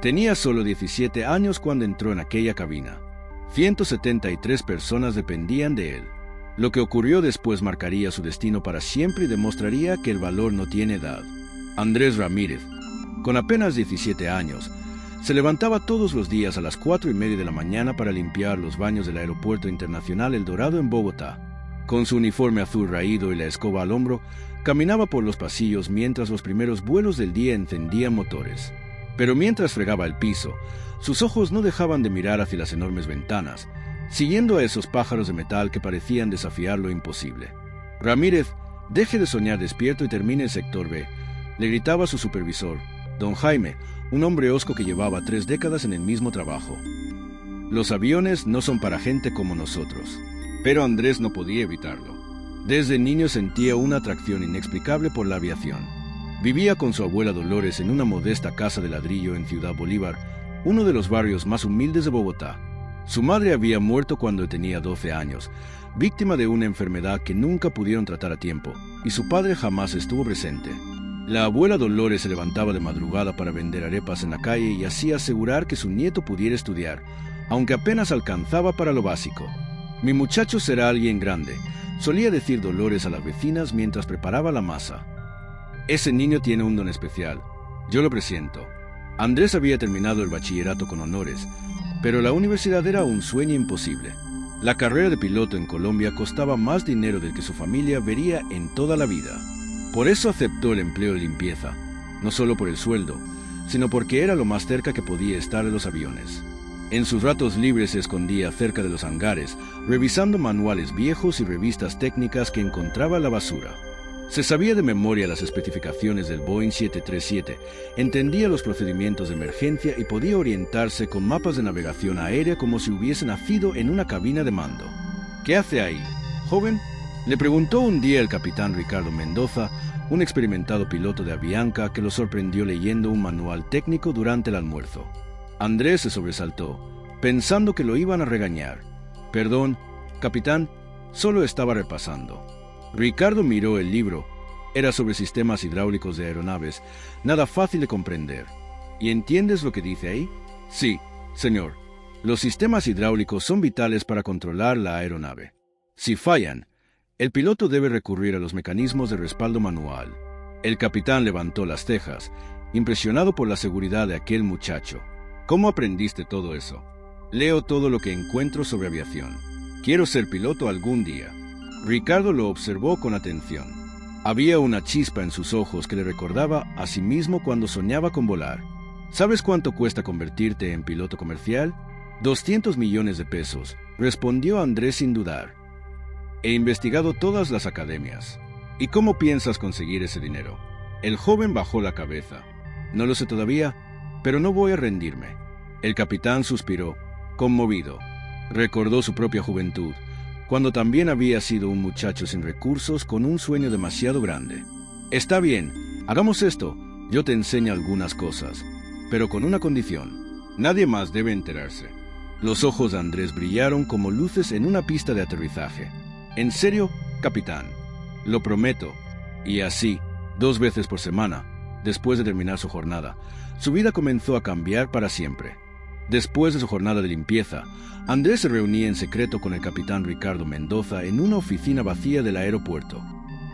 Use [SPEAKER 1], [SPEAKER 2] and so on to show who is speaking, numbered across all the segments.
[SPEAKER 1] Tenía solo 17 años cuando entró en aquella cabina. 173 personas dependían de él. Lo que ocurrió después marcaría su destino para siempre y demostraría que el valor no tiene edad. Andrés Ramírez, con apenas 17 años, se levantaba todos los días a las 4:30 de la mañana para limpiar los baños del Aeropuerto Internacional El Dorado en Bogotá. Con su uniforme azul raído y la escoba al hombro, caminaba por los pasillos mientras los primeros vuelos del día encendían motores. Pero mientras fregaba el piso, sus ojos no dejaban de mirar hacia las enormes ventanas, siguiendo a esos pájaros de metal que parecían desafiar lo imposible. Ramírez, deje de soñar despierto y termine el sector B, le gritaba a su supervisor, don Jaime, un hombre hosco que llevaba 3 décadas en el mismo trabajo. Los aviones no son para gente como nosotros. Pero Andrés no podía evitarlo. Desde niño sentía una atracción inexplicable por la aviación. Vivía con su abuela Dolores en una modesta casa de ladrillo en Ciudad Bolívar, uno de los barrios más humildes de Bogotá. Su madre había muerto cuando tenía 12 años, víctima de una enfermedad que nunca pudieron tratar a tiempo, y su padre jamás estuvo presente. La abuela Dolores se levantaba de madrugada para vender arepas en la calle y así asegurar que su nieto pudiera estudiar, aunque apenas alcanzaba para lo básico. «Mi muchacho será alguien grande», solía decir Dolores a las vecinas mientras preparaba la masa. «Ese niño tiene un don especial. Yo lo presiento». Andrés había terminado el bachillerato con honores, pero la universidad era un sueño imposible. La carrera de piloto en Colombia costaba más dinero del que su familia vería en toda la vida. Por eso aceptó el empleo de limpieza, no solo por el sueldo, sino porque era lo más cerca que podía estar de los aviones. En sus ratos libres se escondía cerca de los hangares, revisando manuales viejos y revistas técnicas que encontraba en la basura. Se sabía de memoria las especificaciones del Boeing 737, entendía los procedimientos de emergencia y podía orientarse con mapas de navegación aérea como si hubiese nacido en una cabina de mando. «¿Qué hace ahí, joven?», le preguntó un día el capitán Ricardo Mendoza, un experimentado piloto de Avianca que lo sorprendió leyendo un manual técnico durante el almuerzo. Andrés se sobresaltó, pensando que lo iban a regañar. «Perdón, capitán, solo estaba repasando». Ricardo miró el libro. Era sobre sistemas hidráulicos de aeronaves, nada fácil de comprender. «¿Y entiendes lo que dice ahí?». «Sí, señor. Los sistemas hidráulicos son vitales para controlar la aeronave. Si fallan, el piloto debe recurrir a los mecanismos de respaldo manual». El capitán levantó las cejas, impresionado por la seguridad de aquel muchacho. «¿Cómo aprendiste todo eso?». «Leo todo lo que encuentro sobre aviación. Quiero ser piloto algún día». Ricardo lo observó con atención. Había una chispa en sus ojos que le recordaba a sí mismo cuando soñaba con volar. «¿Sabes cuánto cuesta convertirte en piloto comercial?». «200 millones de pesos», respondió Andrés sin dudar. «He investigado todas las academias». «¿Y cómo piensas conseguir ese dinero?». El joven bajó la cabeza. «No lo sé todavía, pero no voy a rendirme». El capitán suspiró, conmovido. Recordó su propia juventud, cuando también había sido un muchacho sin recursos con un sueño demasiado grande. «Está bien, hagamos esto. Yo te enseño algunas cosas, pero con una condición. Nadie más debe enterarse». Los ojos de Andrés brillaron como luces en una pista de aterrizaje. «¿En serio, capitán?». «Lo prometo». Y así, 2 veces por semana, después de terminar su jornada, su vida comenzó a cambiar para siempre. Después de su jornada de limpieza, Andrés se reunía en secreto con el capitán Ricardo Mendoza en una oficina vacía del aeropuerto.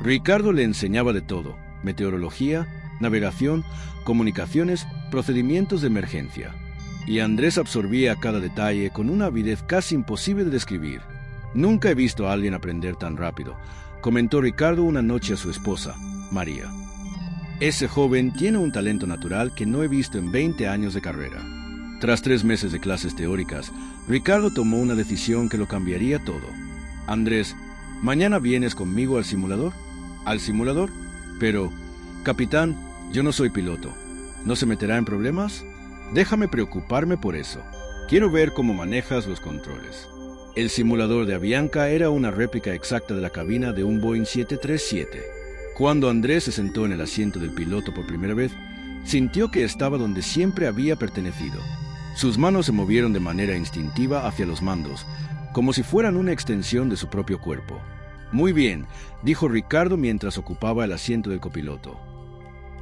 [SPEAKER 1] Ricardo le enseñaba de todo: meteorología, navegación, comunicaciones, procedimientos de emergencia. Y Andrés absorbía cada detalle con una avidez casi imposible de describir. «Nunca he visto a alguien aprender tan rápido», comentó Ricardo una noche a su esposa, María. «Ese joven tiene un talento natural que no he visto en 20 años de carrera». Tras 3 meses de clases teóricas, Ricardo tomó una decisión que lo cambiaría todo. «Andrés, ¿mañana vienes conmigo al simulador?». «¿Al simulador? Pero, capitán, yo no soy piloto. ¿No se meterá en problemas?». «Déjame preocuparme por eso. Quiero ver cómo manejas los controles». El simulador de Avianca era una réplica exacta de la cabina de un Boeing 737. Cuando Andrés se sentó en el asiento del piloto por primera vez, sintió que estaba donde siempre había pertenecido. Sus manos se movieron de manera instintiva hacia los mandos, como si fueran una extensión de su propio cuerpo. «Muy bien», dijo Ricardo mientras ocupaba el asiento del copiloto.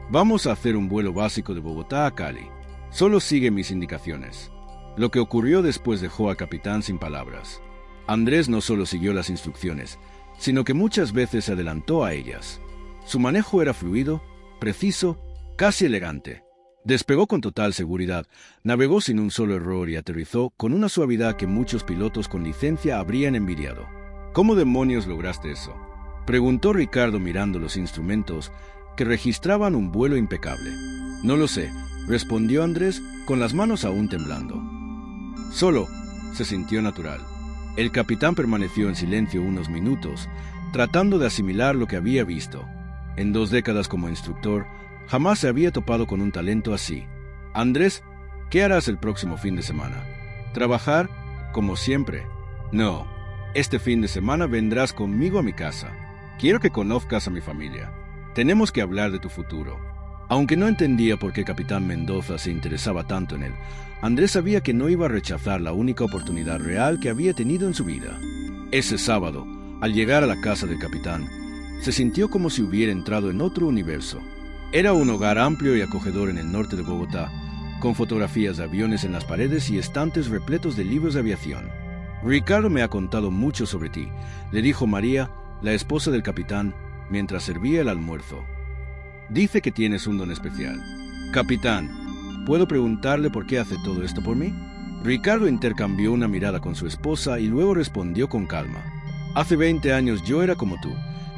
[SPEAKER 1] «Vamos a hacer un vuelo básico de Bogotá a Cali. Solo sigue mis indicaciones. Lo que ocurrió después dejó al capitán sin palabras. Andrés no solo siguió las instrucciones, sino que muchas veces se adelantó a ellas. Su manejo era fluido, preciso, casi elegante. Despegó con total seguridad, navegó sin un solo error y aterrizó con una suavidad que muchos pilotos con licencia habrían envidiado. ¿Cómo demonios lograste eso?, preguntó Ricardo mirando los instrumentos que registraban un vuelo impecable. No lo sé, respondió Andrés con las manos aún temblando. Solo se sintió natural. El capitán permaneció en silencio unos minutos, tratando de asimilar lo que había visto. En 2 décadas como instructor, jamás se había topado con un talento así. Andrés, ¿qué harás el próximo fin de semana? ¿Trabajar? Como siempre. No, este fin de semana vendrás conmigo a mi casa. Quiero que conozcas a mi familia. Tenemos que hablar de tu futuro. Aunque no entendía por qué el capitán Mendoza se interesaba tanto en él, Andrés sabía que no iba a rechazar la única oportunidad real que había tenido en su vida. Ese sábado, al llegar a la casa del capitán, se sintió como si hubiera entrado en otro universo. Era un hogar amplio y acogedor en el norte de Bogotá, con fotografías de aviones en las paredes y estantes repletos de libros de aviación. Ricardo me ha contado mucho sobre ti, le dijo María, la esposa del capitán, mientras servía el almuerzo. Dice que tienes un don especial. Capitán, ¿puedo preguntarle por qué hace todo esto por mí? Ricardo intercambió una mirada con su esposa y luego respondió con calma. Hace 20 años yo era como tú,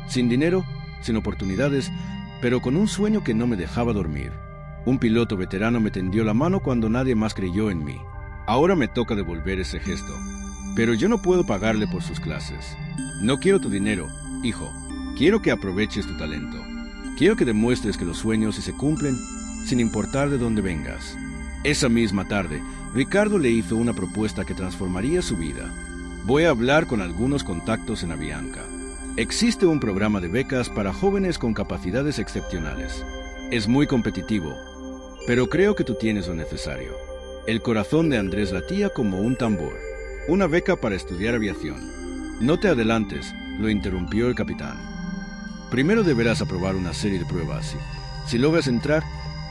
[SPEAKER 1] sin dinero, sin oportunidades, pero con un sueño que no me dejaba dormir. Un piloto veterano me tendió la mano cuando nadie más creyó en mí. Ahora me toca devolver ese gesto. Pero yo no puedo pagarle por sus clases. No quiero tu dinero, hijo. Quiero que aproveches tu talento. Quiero que demuestres que los sueños se cumplen sin importar de dónde vengas. Esa misma tarde, Ricardo le hizo una propuesta que transformaría su vida. Voy a hablar con algunos contactos en Avianca. Existe un programa de becas para jóvenes con capacidades excepcionales. Es muy competitivo, pero creo que tú tienes lo necesario. El corazón de Andrés latía como un tambor. Una beca para estudiar aviación. No te adelantes, lo interrumpió el capitán. Primero deberás aprobar una serie de pruebas. Si logras entrar,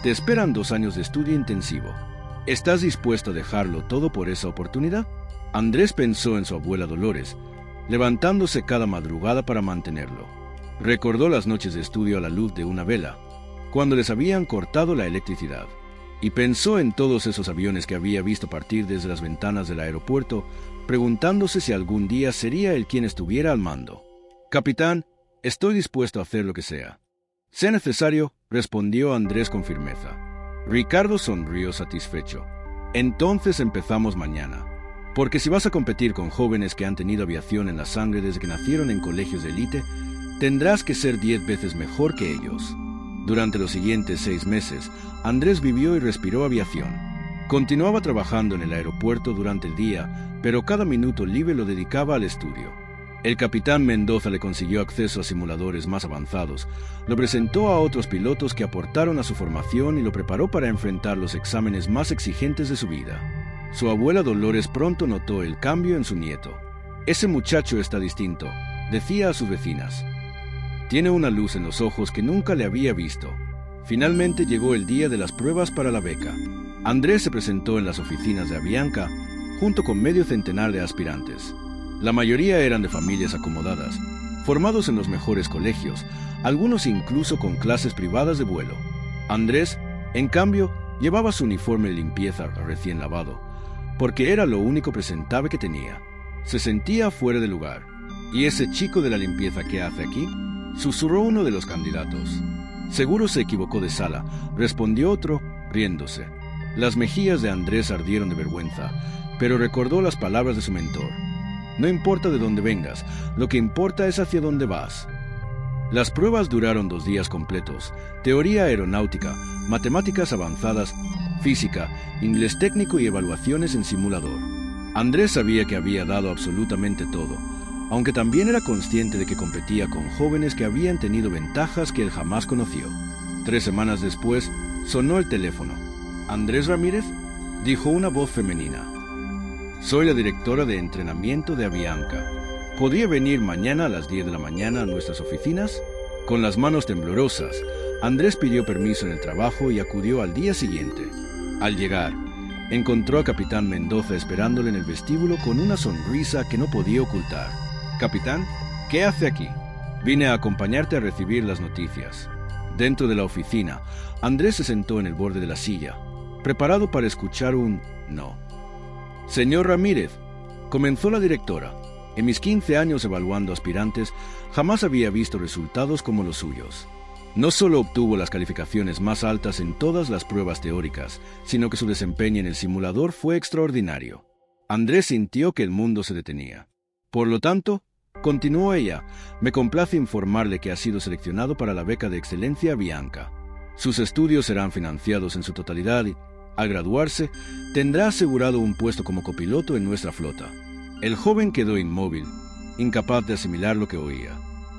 [SPEAKER 1] te esperan 2 años de estudio intensivo. ¿Estás dispuesto a dejarlo todo por esa oportunidad? Andrés pensó en su abuela Dolores, levantándose cada madrugada para mantenerlo. Recordó las noches de estudio a la luz de una vela, cuando les habían cortado la electricidad, y pensó en todos esos aviones que había visto partir desde las ventanas del aeropuerto, preguntándose si algún día sería él quien estuviera al mando. Capitán, estoy dispuesto a hacer lo que sea. Sea necesario, respondió Andrés con firmeza. Ricardo sonrió satisfecho. Entonces empezamos mañana. Porque si vas a competir con jóvenes que han tenido aviación en la sangre desde que nacieron en colegios de élite, tendrás que ser 10 veces mejor que ellos. Durante los siguientes 6 meses, Andrés vivió y respiró aviación. Continuaba trabajando en el aeropuerto durante el día, pero cada minuto libre lo dedicaba al estudio. El capitán Mendoza le consiguió acceso a simuladores más avanzados, lo presentó a otros pilotos que aportaron a su formación y lo preparó para enfrentar los exámenes más exigentes de su vida. Su abuela Dolores pronto notó el cambio en su nieto. Ese muchacho está distinto, decía a sus vecinas. Tiene una luz en los ojos que nunca le había visto. Finalmente llegó el día de las pruebas para la beca. Andrés se presentó en las oficinas de Avianca junto con medio centenar de aspirantes. La mayoría eran de familias acomodadas, formados en los mejores colegios, algunos incluso con clases privadas de vuelo. Andrés, en cambio, llevaba su uniforme de limpieza recién lavado, porque era lo único presentable que tenía. Se sentía fuera de lugar. ¿Y ese chico de la limpieza qué hace aquí?, susurró uno de los candidatos. Seguro se equivocó de sala, respondió otro, riéndose. Las mejillas de Andrés ardieron de vergüenza, pero recordó las palabras de su mentor. No importa de dónde vengas, lo que importa es hacia dónde vas. Las pruebas duraron 2 días completos. Teoría aeronáutica, matemáticas avanzadas, física, inglés técnico y evaluaciones en simulador. Andrés sabía que había dado absolutamente todo, aunque también era consciente de que competía con jóvenes que habían tenido ventajas que él jamás conoció. 3 semanas después, sonó el teléfono. ¿Andrés Ramírez?, dijo una voz femenina. Soy la directora de entrenamiento de Avianca. ¿Podría venir mañana a las 10 de la mañana a nuestras oficinas? Con las manos temblorosas, Andrés pidió permiso en el trabajo y acudió al día siguiente. Al llegar, encontró a Capitán Mendoza esperándole en el vestíbulo con una sonrisa que no podía ocultar. «Capitán, ¿qué hace aquí?» «Vine a acompañarte a recibir las noticias». Dentro de la oficina, Andrés se sentó en el borde de la silla, preparado para escuchar un no. «Señor Ramírez», comenzó la directora, «en mis 15 años evaluando aspirantes, jamás había visto resultados como los suyos. No solo obtuvo las calificaciones más altas en todas las pruebas teóricas, sino que su desempeño en el simulador fue extraordinario». Andrés sintió que el mundo se detenía. «Por lo tanto», continuó ella, «me complace informarle que ha sido seleccionado para la beca de excelencia Avianca. Sus estudios serán financiados en su totalidad y, al graduarse, tendrá asegurado un puesto como copiloto en nuestra flota». El joven quedó inmóvil, incapaz de asimilar lo que oía.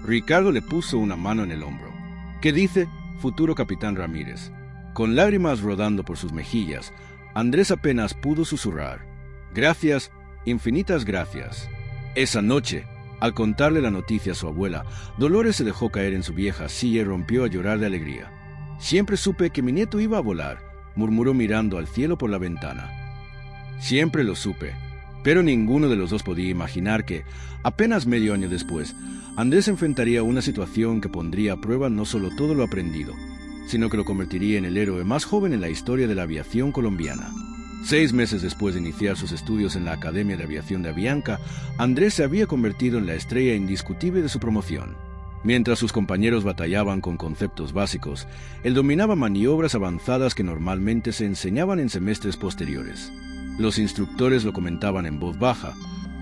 [SPEAKER 1] Ricardo le puso una mano en el hombro. «¿Qué dice, futuro capitán Ramírez?» Con lágrimas rodando por sus mejillas, Andrés apenas pudo susurrar: «Gracias, infinitas gracias». Esa noche, al contarle la noticia a su abuela, Dolores se dejó caer en su vieja silla y rompió a llorar de alegría. «Siempre supe que mi nieto iba a volar», murmuró mirando al cielo por la ventana. «Siempre lo supe». Pero ninguno de los dos podía imaginar que, apenas medio año después, Andrés enfrentaría una situación que pondría a prueba no solo todo lo aprendido, sino que lo convertiría en el héroe más joven en la historia de la aviación colombiana. 6 meses después de iniciar sus estudios en la Academia de Aviación de Avianca, Andrés se había convertido en la estrella indiscutible de su promoción. Mientras sus compañeros batallaban con conceptos básicos, él dominaba maniobras avanzadas que normalmente se enseñaban en semestres posteriores. Los instructores lo comentaban en voz baja,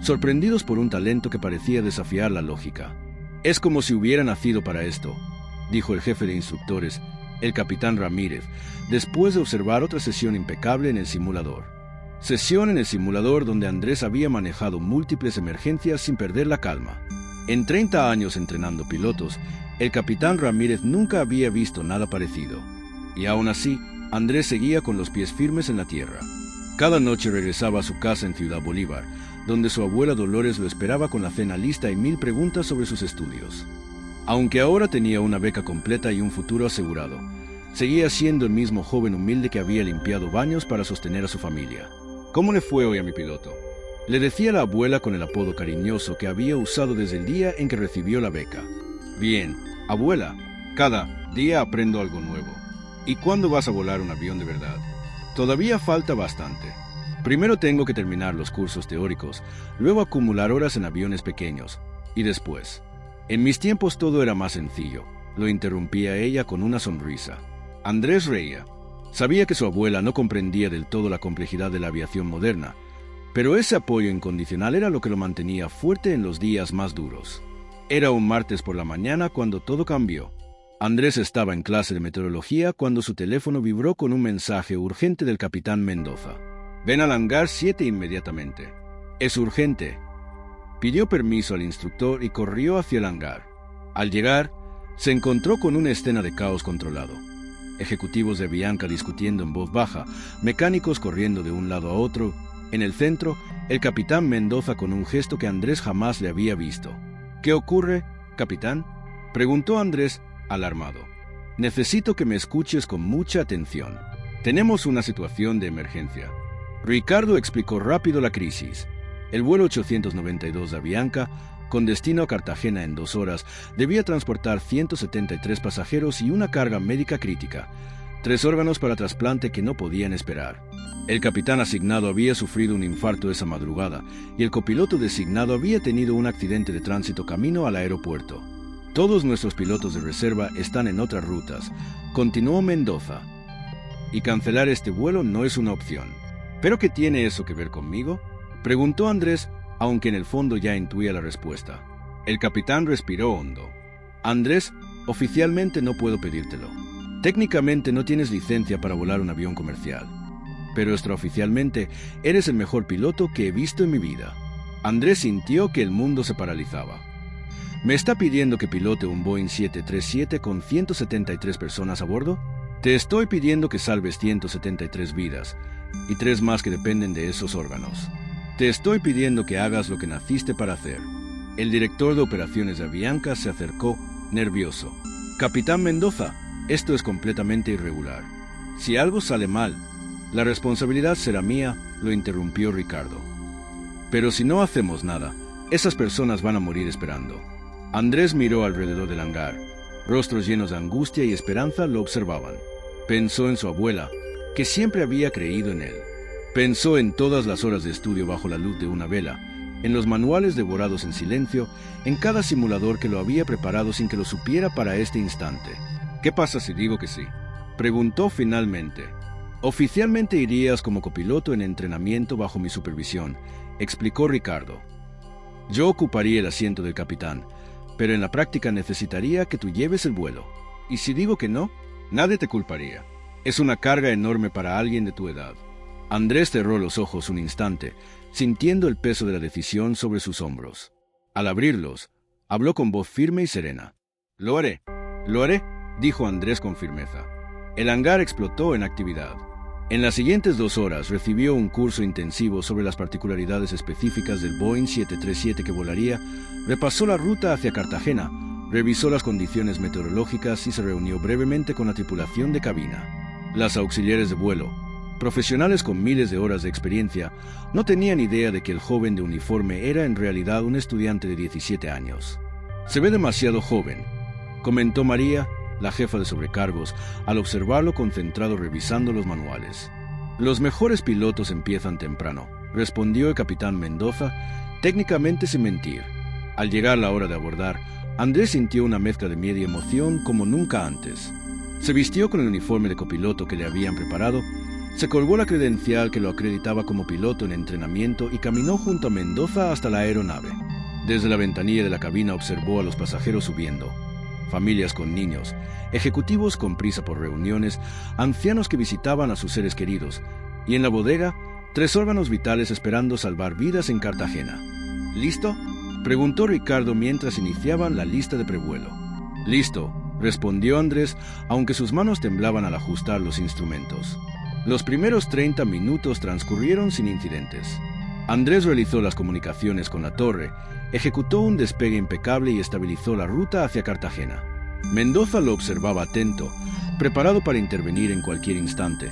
[SPEAKER 1] sorprendidos por un talento que parecía desafiar la lógica. «Es como si hubiera nacido para esto», dijo el jefe de instructores, el capitán Ramírez, después de observar otra sesión impecable en el simulador. Sesión en el simulador donde Andrés había manejado múltiples emergencias sin perder la calma. En 30 años entrenando pilotos, el capitán Ramírez nunca había visto nada parecido. Y aún así, Andrés seguía con los pies firmes en la tierra. Cada noche regresaba a su casa en Ciudad Bolívar, donde su abuela Dolores lo esperaba con la cena lista y 1000 preguntas sobre sus estudios. Aunque ahora tenía una beca completa y un futuro asegurado, seguía siendo el mismo joven humilde que había limpiado baños para sostener a su familia. «¿Cómo le fue hoy a mi piloto?», le decía la abuela con el apodo cariñoso que había usado desde el día en que recibió la beca. «Bien, abuela, cada día aprendo algo nuevo. ¿Y cuándo vas a volar un avión de verdad?» «Todavía falta bastante. Primero tengo que terminar los cursos teóricos, luego acumular horas en aviones pequeños, y después». «En mis tiempos todo era más sencillo», lo interrumpía ella con una sonrisa. Andrés reía. Sabía que su abuela no comprendía del todo la complejidad de la aviación moderna, pero ese apoyo incondicional era lo que lo mantenía fuerte en los días más duros. Era un martes por la mañana cuando todo cambió. Andrés estaba en clase de meteorología cuando su teléfono vibró con un mensaje urgente del capitán Mendoza. «Ven al hangar 7 inmediatamente. Es urgente». Pidió permiso al instructor y corrió hacia el hangar. Al llegar, se encontró con una escena de caos controlado. Ejecutivos de Avianca discutiendo en voz baja, mecánicos corriendo de un lado a otro. En el centro, el capitán Mendoza con un gesto que Andrés jamás le había visto. «¿Qué ocurre, capitán?», preguntó Andrés, alarmado. «Necesito que me escuches con mucha atención. Tenemos una situación de emergencia». Ricardo explicó rápido la crisis. El vuelo 892 de Avianca, con destino a Cartagena en 2 horas, debía transportar 173 pasajeros y una carga médica crítica, 3 órganos para trasplante que no podían esperar. El capitán asignado había sufrido un infarto esa madrugada y el copiloto designado había tenido un accidente de tránsito camino al aeropuerto. «Todos nuestros pilotos de reserva están en otras rutas», continuó Mendoza. «Y cancelar este vuelo no es una opción». «¿Pero qué tiene eso que ver conmigo?», preguntó Andrés, aunque en el fondo ya intuía la respuesta. El capitán respiró hondo. «Andrés, oficialmente no puedo pedírtelo. Técnicamente no tienes licencia para volar un avión comercial. Pero extraoficialmente eres el mejor piloto que he visto en mi vida». Andrés sintió que el mundo se paralizaba. «¿Me está pidiendo que pilote un Boeing 737 con 173 personas a bordo? Te estoy pidiendo que salves 173 vidas, y 3 más que dependen de esos órganos. Te estoy pidiendo que hagas lo que naciste para hacer». El director de operaciones de Avianca se acercó, nervioso. «Capitán Mendoza, esto es completamente irregular. Si algo sale mal, La responsabilidad será mía, lo interrumpió Ricardo. Pero si no hacemos nada, esas personas van a morir esperando. Andrés miró alrededor del hangar. Rostros llenos de angustia y esperanza lo observaban. Pensó en su abuela, que siempre había creído en él. Pensó en todas las horas de estudio bajo la luz de una vela, en los manuales devorados en silencio, en cada simulador que lo había preparado sin que lo supiera para este instante. ¿Qué pasa si digo que sí?, preguntó finalmente. Oficialmente irías como copiloto en entrenamiento bajo mi supervisión, explicó Ricardo. Yo ocuparía el asiento del capitán, pero en la práctica necesitaría que tú lleves el vuelo. Y si digo que no, nadie te culparía. Es una carga enorme para alguien de tu edad. Andrés cerró los ojos un instante, sintiendo el peso de la decisión sobre sus hombros. Al abrirlos, habló con voz firme y serena. Lo haré, dijo Andrés con firmeza. El hangar explotó en actividad. En las siguientes 2 horas recibió un curso intensivo sobre las particularidades específicas del Boeing 737 que volaría, repasó la ruta hacia Cartagena, revisó las condiciones meteorológicas y se reunió brevemente con la tripulación de cabina. Las auxiliares de vuelo, profesionales con miles de horas de experiencia, no tenían idea de que el joven de uniforme era en realidad un estudiante de 17 años. Se ve demasiado joven, comentó María, la jefa de sobrecargos, al observarlo concentrado revisando los manuales. Los mejores pilotos empiezan temprano, respondió el capitán Mendoza, técnicamente sin mentir. Al llegar la hora de abordar, Andrés sintió una mezcla de miedo y emoción como nunca antes. Se vistió con el uniforme de copiloto que le habían preparado, se colgó la credencial que lo acreditaba como piloto en entrenamiento y caminó junto a Mendoza hasta la aeronave. Desde la ventanilla de la cabina observó a los pasajeros subiendo. Familias con niños, ejecutivos con prisa por reuniones, ancianos que visitaban a sus seres queridos, y en la bodega, 3 órganos vitales esperando salvar vidas en Cartagena. ¿Listo?, preguntó Ricardo mientras iniciaban la lista de prevuelo. Listo, respondió Andrés, aunque sus manos temblaban al ajustar los instrumentos. Los primeros 30 minutos transcurrieron sin incidentes. Andrés realizó las comunicaciones con la torre, ejecutó un despegue impecable y estabilizó la ruta hacia Cartagena. Mendoza lo observaba atento, preparado para intervenir en cualquier instante,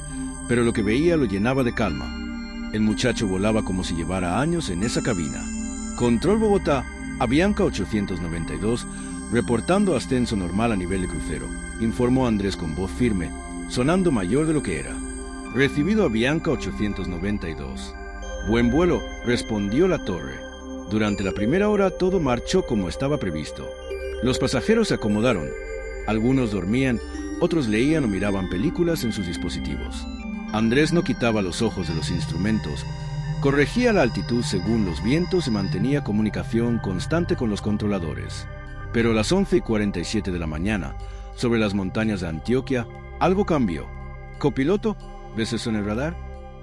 [SPEAKER 1] pero lo que veía lo llenaba de calma. El muchacho volaba como si llevara años en esa cabina. Control Bogotá, Avianca 892, reportando ascenso normal a nivel de crucero, informó Andrés con voz firme, sonando mayor de lo que era. Recibido Avianca 892. Buen vuelo, respondió la torre. Durante la primera hora todo marchó como estaba previsto. Los pasajeros se acomodaron. Algunos dormían, otros leían o miraban películas en sus dispositivos. Andrés no quitaba los ojos de los instrumentos, corregía la altitud según los vientos y mantenía comunicación constante con los controladores. Pero a las 11:47 de la mañana, sobre las montañas de Antioquia, algo cambió. «Copiloto, ¿ves eso en el radar?»,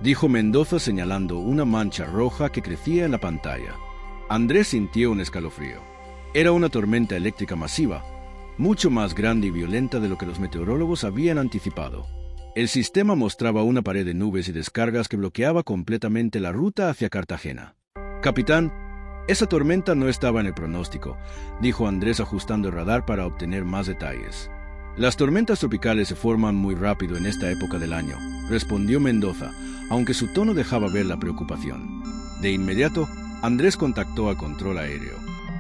[SPEAKER 1] dijo Mendoza señalando una mancha roja que crecía en la pantalla. Andrés sintió un escalofrío. Era una tormenta eléctrica masiva, mucho más grande y violenta de lo que los meteorólogos habían anticipado. El sistema mostraba una pared de nubes y descargas que bloqueaba completamente la ruta hacia Cartagena. «Capitán, esa tormenta no estaba en el pronóstico», dijo Andrés ajustando el radar para obtener más detalles. «Las tormentas tropicales se forman muy rápido en esta época del año», respondió Mendoza, aunque su tono dejaba ver la preocupación. De inmediato, Andrés contactó al control aéreo.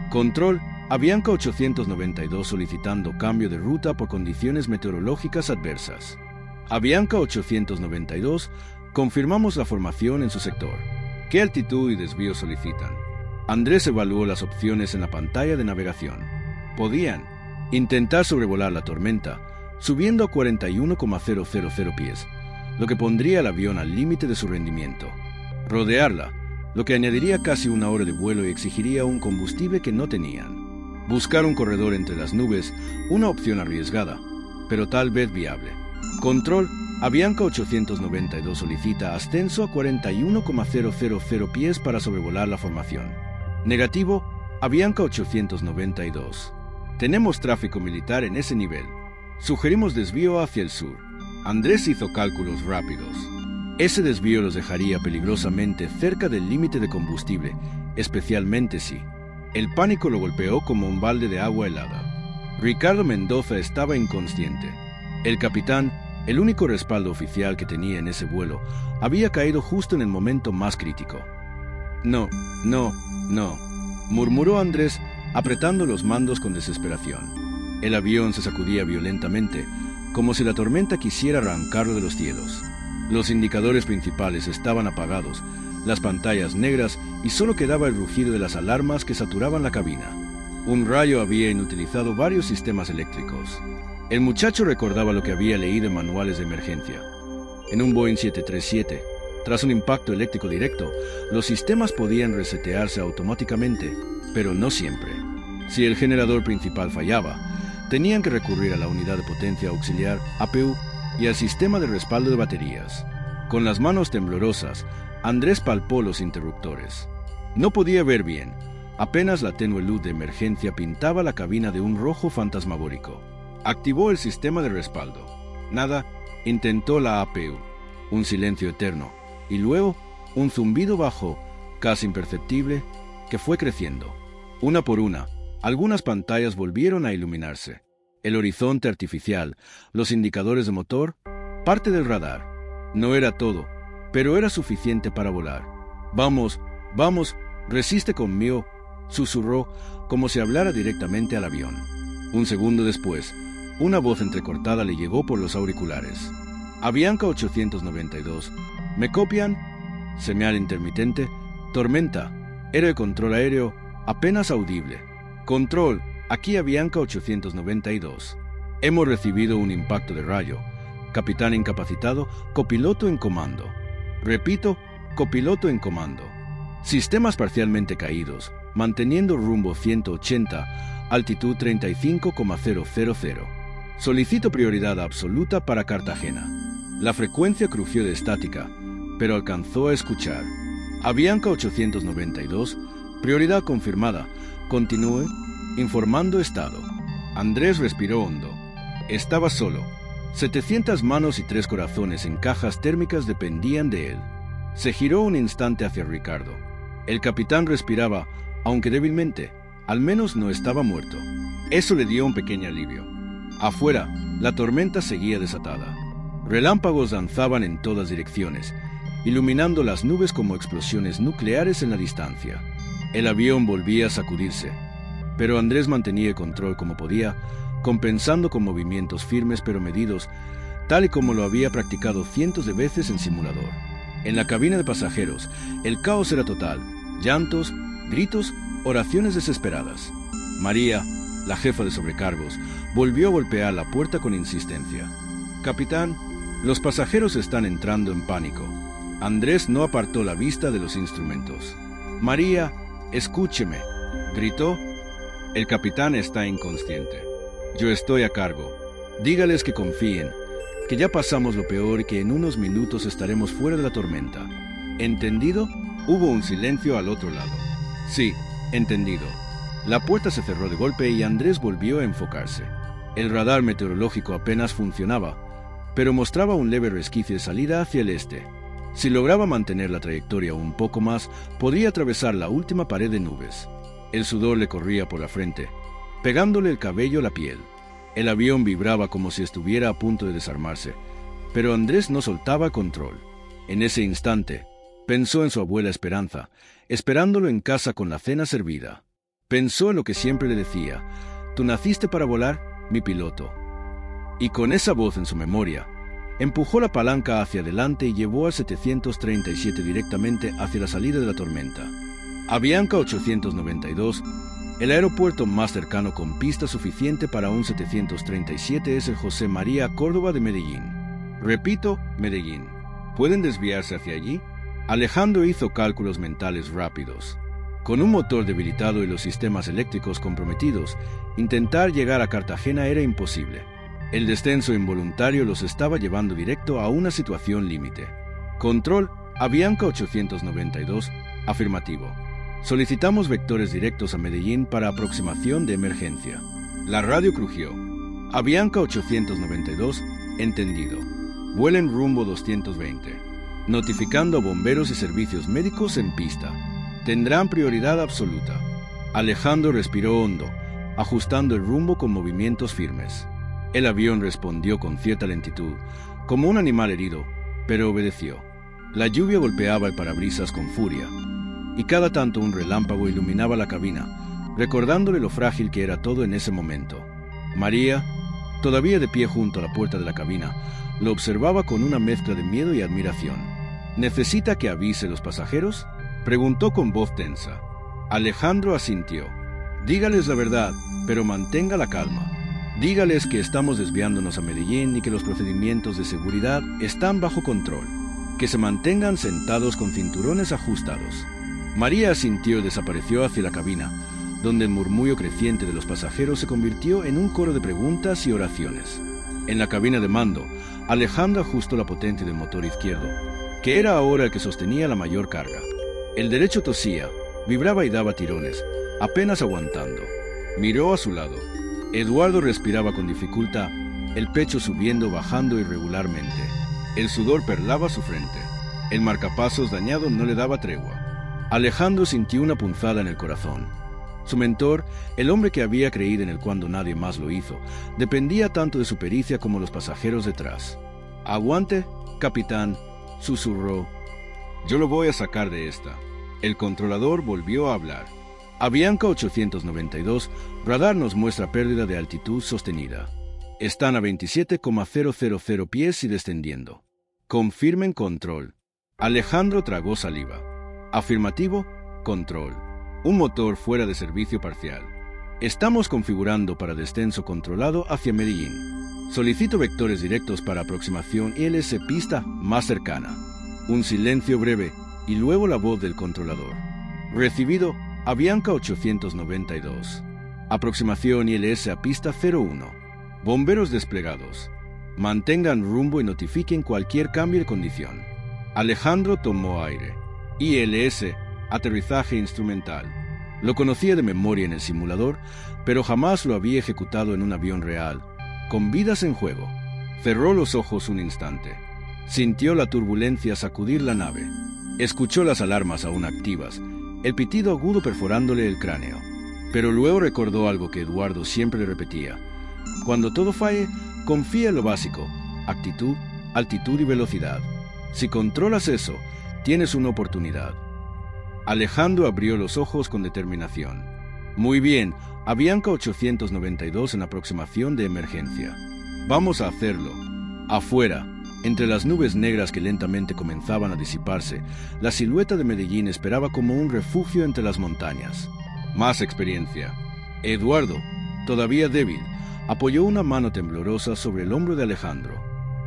[SPEAKER 1] «Control, Avianca 892 solicitando cambio de ruta por condiciones meteorológicas adversas». «Avianca 892, confirmamos la formación en su sector. ¿Qué altitud y desvío solicitan?». Andrés evaluó las opciones en la pantalla de navegación. Podían intentar sobrevolar la tormenta, subiendo a 41,000 pies, lo que pondría el avión al límite de su rendimiento. Rodearla, lo que añadiría casi 1 hora de vuelo y exigiría un combustible que no tenían. Buscar un corredor entre las nubes, una opción arriesgada, pero tal vez viable. Control, Avianca 892 solicita ascenso a 41,000 pies para sobrevolar la formación. Negativo, Avianca 892. Tenemos tráfico militar en ese nivel. Sugerimos desvío hacia el sur. Andrés hizo cálculos rápidos. Ese desvío los dejaría peligrosamente cerca del límite de combustible, especialmente si el pánico lo golpeó como un balde de agua helada. Ricardo Mendoza estaba inconsciente. El capitán, El único respaldo oficial que tenía en ese vuelo había caído justo en el momento más crítico. No, no, no, murmuró Andrés, apretando los mandos con desesperación. El avión se sacudía violentamente, como si la tormenta quisiera arrancarlo de los cielos. Los indicadores principales estaban apagados, las pantallas negras, y solo quedaba el rugido de las alarmas que saturaban la cabina. Un rayo había inutilizado varios sistemas eléctricos. El muchacho recordaba lo que había leído en manuales de emergencia. En un Boeing 737, tras un impacto eléctrico directo, los sistemas podían resetearse automáticamente, pero no siempre. Si el generador principal fallaba, tenían que recurrir a la unidad de potencia auxiliar, APU, y al sistema de respaldo de baterías. Con las manos temblorosas, Andrés palpó los interruptores. No podía ver bien. Apenas la tenue luz de emergencia pintaba la cabina de un rojo fantasmagórico. Activó el sistema de respaldo. Nada. Intentó la APU. Un silencio eterno. Y luego, un zumbido bajo, casi imperceptible, que fue creciendo. Una por una, algunas pantallas volvieron a iluminarse. El horizonte artificial, los indicadores de motor, parte del radar. No era todo, pero era suficiente para volar. Vamos, vamos, resiste conmigo, susurró, como si hablara directamente al avión. Un segundo después, una voz entrecortada le llegó por los auriculares. Avianca 892. ¿Me copian? Señal intermitente. Tormenta. Era el control aéreo, apenas audible. Control, aquí Avianca 892. Hemos recibido un impacto de rayo. Capitán incapacitado, copiloto en comando. Repito, copiloto en comando. Sistemas parcialmente caídos, manteniendo rumbo 180, altitud 35,000. Solicito prioridad absoluta para Cartagena. La frecuencia crujió de estática, pero alcanzó a escuchar. Avianca 892, prioridad confirmada. Continúe, informando estado. Andrés respiró hondo. Estaba solo. 700 manos y 3 corazones en cajas térmicas dependían de él. Se giró un instante hacia Ricardo. El capitán respiraba, aunque débilmente. Al menos no estaba muerto. Eso le dio un pequeño alivio. Afuera, la tormenta seguía desatada. Relámpagos danzaban en todas direcciones, iluminando las nubes como explosiones nucleares en la distancia. El avión volvía a sacudirse, pero Andrés mantenía el control como podía, compensando con movimientos firmes pero medidos, tal y como lo había practicado cientos de veces en simulador. En la cabina de pasajeros, el caos era total: llantos, gritos, oraciones desesperadas. María, la jefa de sobrecargos, volvió a golpear la puerta con insistencia. «Capitán, los pasajeros están entrando en pánico». Andrés no apartó la vista de los instrumentos. «María, escúcheme», gritó. «El capitán está inconsciente. Yo estoy a cargo. Dígales que confíen, que ya pasamos lo peor y que en unos minutos estaremos fuera de la tormenta. ¿Entendido?». Hubo un silencio al otro lado. «Sí, entendido». La puerta se cerró de golpe y Andrés volvió a enfocarse. El radar meteorológico apenas funcionaba, pero mostraba un leve resquicio de salida hacia el este. Si lograba mantener la trayectoria un poco más, podría atravesar la última pared de nubes. El sudor le corría por la frente, pegándole el cabello a la piel. El avión vibraba como si estuviera a punto de desarmarse, pero Andrés no soltaba el control. En ese instante, pensó en su abuela Esperanza, esperándolo en casa con la cena servida. Pensó en lo que siempre le decía: «Tú naciste para volar, mi piloto». Y con esa voz en su memoria, empujó la palanca hacia adelante y llevó al 737 directamente hacia la salida de la tormenta. Avianca 892, el aeropuerto más cercano con pista suficiente para un 737 es el José María Córdoba de Medellín. Repito, Medellín. ¿Pueden desviarse hacia allí? Alejandro hizo cálculos mentales rápidos. Con un motor debilitado y los sistemas eléctricos comprometidos, intentar llegar a Cartagena era imposible. El descenso involuntario los estaba llevando directo a una situación límite. Control, Avianca 892, afirmativo. Solicitamos vectores directos a Medellín para aproximación de emergencia. La radio crujió. Avianca 892, entendido. Vuelen rumbo 220. Notificando a bomberos y servicios médicos en pista. Tendrán prioridad absoluta. Alejandro respiró hondo, ajustando el rumbo con movimientos firmes. El avión respondió con cierta lentitud, como un animal herido, pero obedeció. La lluvia golpeaba el parabrisas con furia, y cada tanto un relámpago iluminaba la cabina, recordándole lo frágil que era todo en ese momento. María, todavía de pie junto a la puerta de la cabina, lo observaba con una mezcla de miedo y admiración. ¿Necesita que avise a los pasajeros?, preguntó con voz tensa. Alejandro asintió. Dígales la verdad, pero mantenga la calma. Dígales que estamos desviándonos a Medellín y que los procedimientos de seguridad están bajo control. Que se mantengan sentados con cinturones ajustados. María asintió y desapareció hacia la cabina, donde el murmullo creciente de los pasajeros se convirtió en un coro de preguntas y oraciones. En la cabina de mando, Alejandro ajustó la potencia del motor izquierdo, que era ahora el que sostenía la mayor carga. El derecho tosía, vibraba y daba tirones, apenas aguantando. Miró a su lado. Eduardo respiraba con dificultad, el pecho subiendo, bajando irregularmente. El sudor perlaba su frente. El marcapasos dañado no le daba tregua. Alejandro sintió una punzada en el corazón. Su mentor, el hombre que había creído en él cuando nadie más lo hizo, dependía tanto de su pericia como los pasajeros detrás. «Aguante, capitán», susurró. «Yo lo voy a sacar de esta». El controlador volvió a hablar. Avianca 892, radar nos muestra pérdida de altitud sostenida. Están a 27,000 pies y descendiendo. Confirmen control. Alejandro tragó saliva. Afirmativo, control. Un motor fuera de servicio parcial. Estamos configurando para descenso controlado hacia Medellín. Solicito vectores directos para aproximación ILS pista más cercana. Un silencio breve y luego la voz del controlador. Recibido, Avianca 892. Aproximación ILS a pista 01. Bomberos desplegados. Mantengan rumbo y notifiquen cualquier cambio de condición. Alejandro tomó aire. ILS, aterrizaje instrumental. Lo conocía de memoria en el simulador, pero jamás lo había ejecutado en un avión real, con vidas en juego. Cerró los ojos un instante. Sintió la turbulencia sacudir la nave. Escuchó las alarmas aún activas, el pitido agudo perforándole el cráneo. Pero luego recordó algo que Eduardo siempre le repetía. Cuando todo falle, confía en lo básico: actitud, altitud y velocidad. Si controlas eso, tienes una oportunidad. Alejandro abrió los ojos con determinación. Muy bien, Avianca 892 en aproximación de emergencia. Vamos a hacerlo. Afuera, entre las nubes negras que lentamente comenzaban a disiparse, la silueta de Medellín esperaba como un refugio entre las montañas. Más experiencia. Eduardo, todavía débil, apoyó una mano temblorosa sobre el hombro de Alejandro.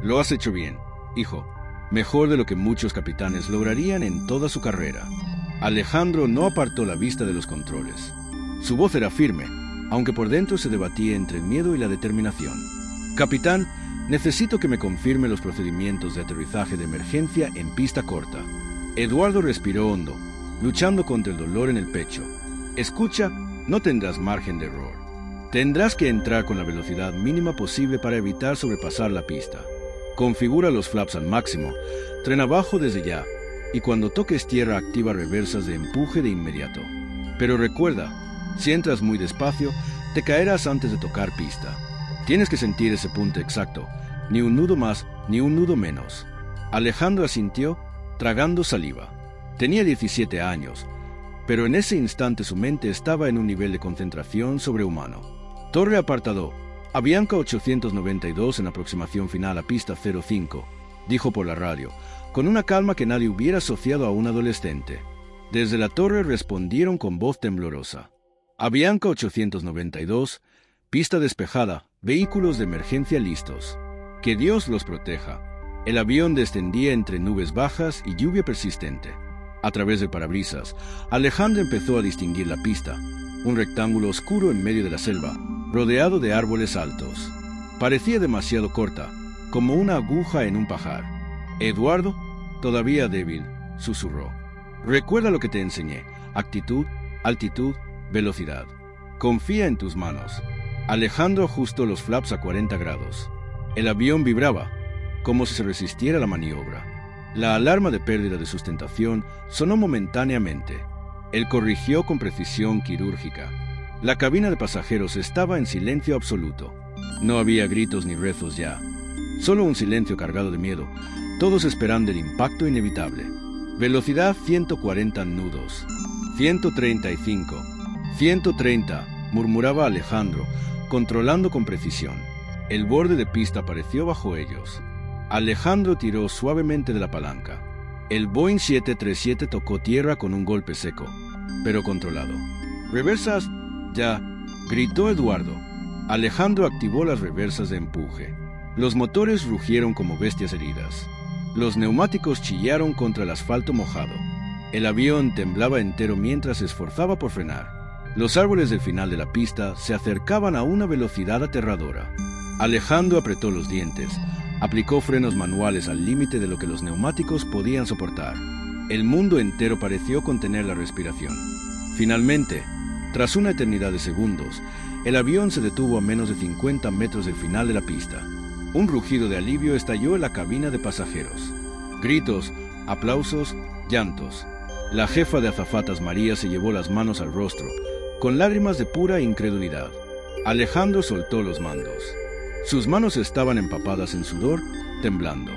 [SPEAKER 1] Lo has hecho bien, hijo. Mejor de lo que muchos capitanes lograrían en toda su carrera. Alejandro no apartó la vista de los controles. Su voz era firme, aunque por dentro se debatía entre el miedo y la determinación. «Capitán, necesito que me confirme los procedimientos de aterrizaje de emergencia en pista corta». Eduardo respiró hondo, luchando contra el dolor en el pecho. «Escucha, no tendrás margen de error. Tendrás que entrar con la velocidad mínima posible para evitar sobrepasar la pista. Configura los flaps al máximo, tren abajo desde ya, y cuando toques tierra activa reversas de empuje de inmediato. Pero recuerda, si entras muy despacio, te caerás antes de tocar pista. Tienes que sentir ese punto exacto, ni un nudo más, ni un nudo menos». Alejandro asintió, tragando saliva. Tenía 17 años, pero en ese instante su mente estaba en un nivel de concentración sobrehumano. Torre apartado. Avianca 892 en aproximación final a pista 05, dijo por la radio, con una calma que nadie hubiera asociado a un adolescente. Desde la torre respondieron con voz temblorosa. Avianca 892, pista despejada, vehículos de emergencia listos. Que Dios los proteja. El avión descendía entre nubes bajas y lluvia persistente. A través del parabrisas, Alejandro empezó a distinguir la pista, un rectángulo oscuro en medio de la selva, rodeado de árboles altos. Parecía demasiado corta, como una aguja en un pajar. Eduardo, todavía débil, susurró. «Recuerda lo que te enseñé: actitud, altitud, velocidad. Confía en tus manos». Alejandro ajustó los flaps a 40 grados. El avión vibraba, como si se resistiera a la maniobra. La alarma de pérdida de sustentación sonó momentáneamente. Él corrigió con precisión quirúrgica. La cabina de pasajeros estaba en silencio absoluto. No había gritos ni rezos ya. Solo un silencio cargado de miedo, todos esperando el impacto inevitable. Velocidad 140 nudos. 135. 130, murmuraba Alejandro, controlando con precisión. El borde de pista apareció bajo ellos. Alejandro tiró suavemente de la palanca. El Boeing 737 tocó tierra con un golpe seco, pero controlado. «¡Reversas ya!», gritó Eduardo. Alejandro activó las reversas de empuje. Los motores rugieron como bestias heridas. Los neumáticos chillaron contra el asfalto mojado. El avión temblaba entero mientras se esforzaba por frenar. Los árboles del final de la pista se acercaban a una velocidad aterradora. Alejandro apretó los dientes. Aplicó frenos manuales al límite de lo que los neumáticos podían soportar. El mundo entero pareció contener la respiración. Finalmente, tras una eternidad de segundos, el avión se detuvo a menos de 50 metros del final de la pista. Un rugido de alivio estalló en la cabina de pasajeros. Gritos, aplausos, llantos. La jefa de azafatas María se llevó las manos al rostro, con lágrimas de pura incredulidad. Alejandro soltó los mandos. Sus manos estaban empapadas en sudor, temblando.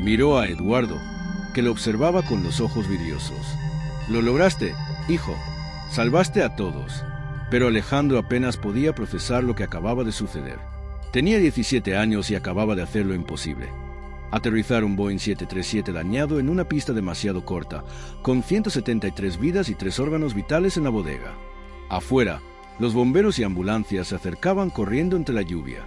[SPEAKER 1] Miró a Eduardo, que lo observaba con los ojos vidriosos. «Lo lograste, hijo. Salvaste a todos». Pero Alejandro apenas podía procesar lo que acababa de suceder. Tenía 17 años y acababa de hacer lo imposible. Aterrizar un Boeing 737 dañado en una pista demasiado corta, con 173 vidas y 3 órganos vitales en la bodega. Afuera, los bomberos y ambulancias se acercaban corriendo entre la lluvia.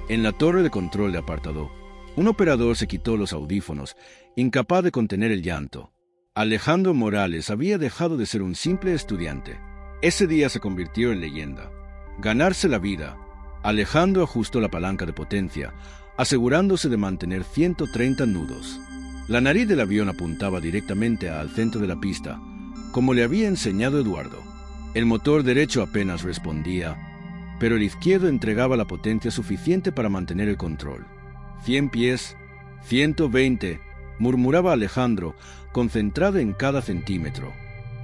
[SPEAKER 1] En la torre de control de apartado, un operador se quitó los audífonos, incapaz de contener el llanto. Alejandro Morales había dejado de ser un simple estudiante. Ese día se convirtió en leyenda. Ganarse la vida. Alejandro ajustó la palanca de potencia, asegurándose de mantener 130 nudos. La nariz del avión apuntaba directamente al centro de la pista, como le había enseñado Eduardo. El motor derecho apenas respondía, pero el izquierdo entregaba la potencia suficiente para mantener el control. 100 pies, 120, murmuraba Alejandro, concentrado en cada centímetro.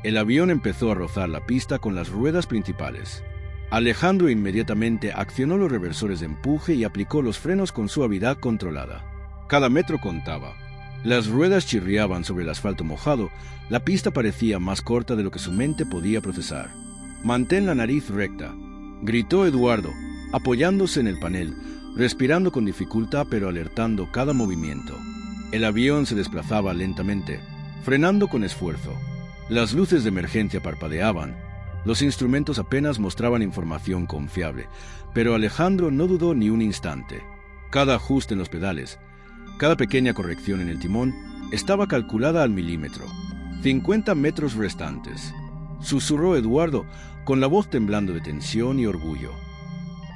[SPEAKER 1] El avión empezó a rozar la pista con las ruedas principales. Alejandro inmediatamente accionó los reversores de empuje y aplicó los frenos con suavidad controlada. Cada metro contaba. Las ruedas chirriaban sobre el asfalto mojado, la pista parecía más corta de lo que su mente podía procesar. «Mantén la nariz recta», gritó Eduardo, apoyándose en el panel, respirando con dificultad pero alertando cada movimiento. El avión se desplazaba lentamente, frenando con esfuerzo. Las luces de emergencia parpadeaban. Los instrumentos apenas mostraban información confiable, pero Alejandro no dudó ni un instante. Cada ajuste en los pedales, cada pequeña corrección en el timón, estaba calculada al milímetro. 50 metros restantes. Susurró Eduardo, con la voz temblando de tensión y orgullo.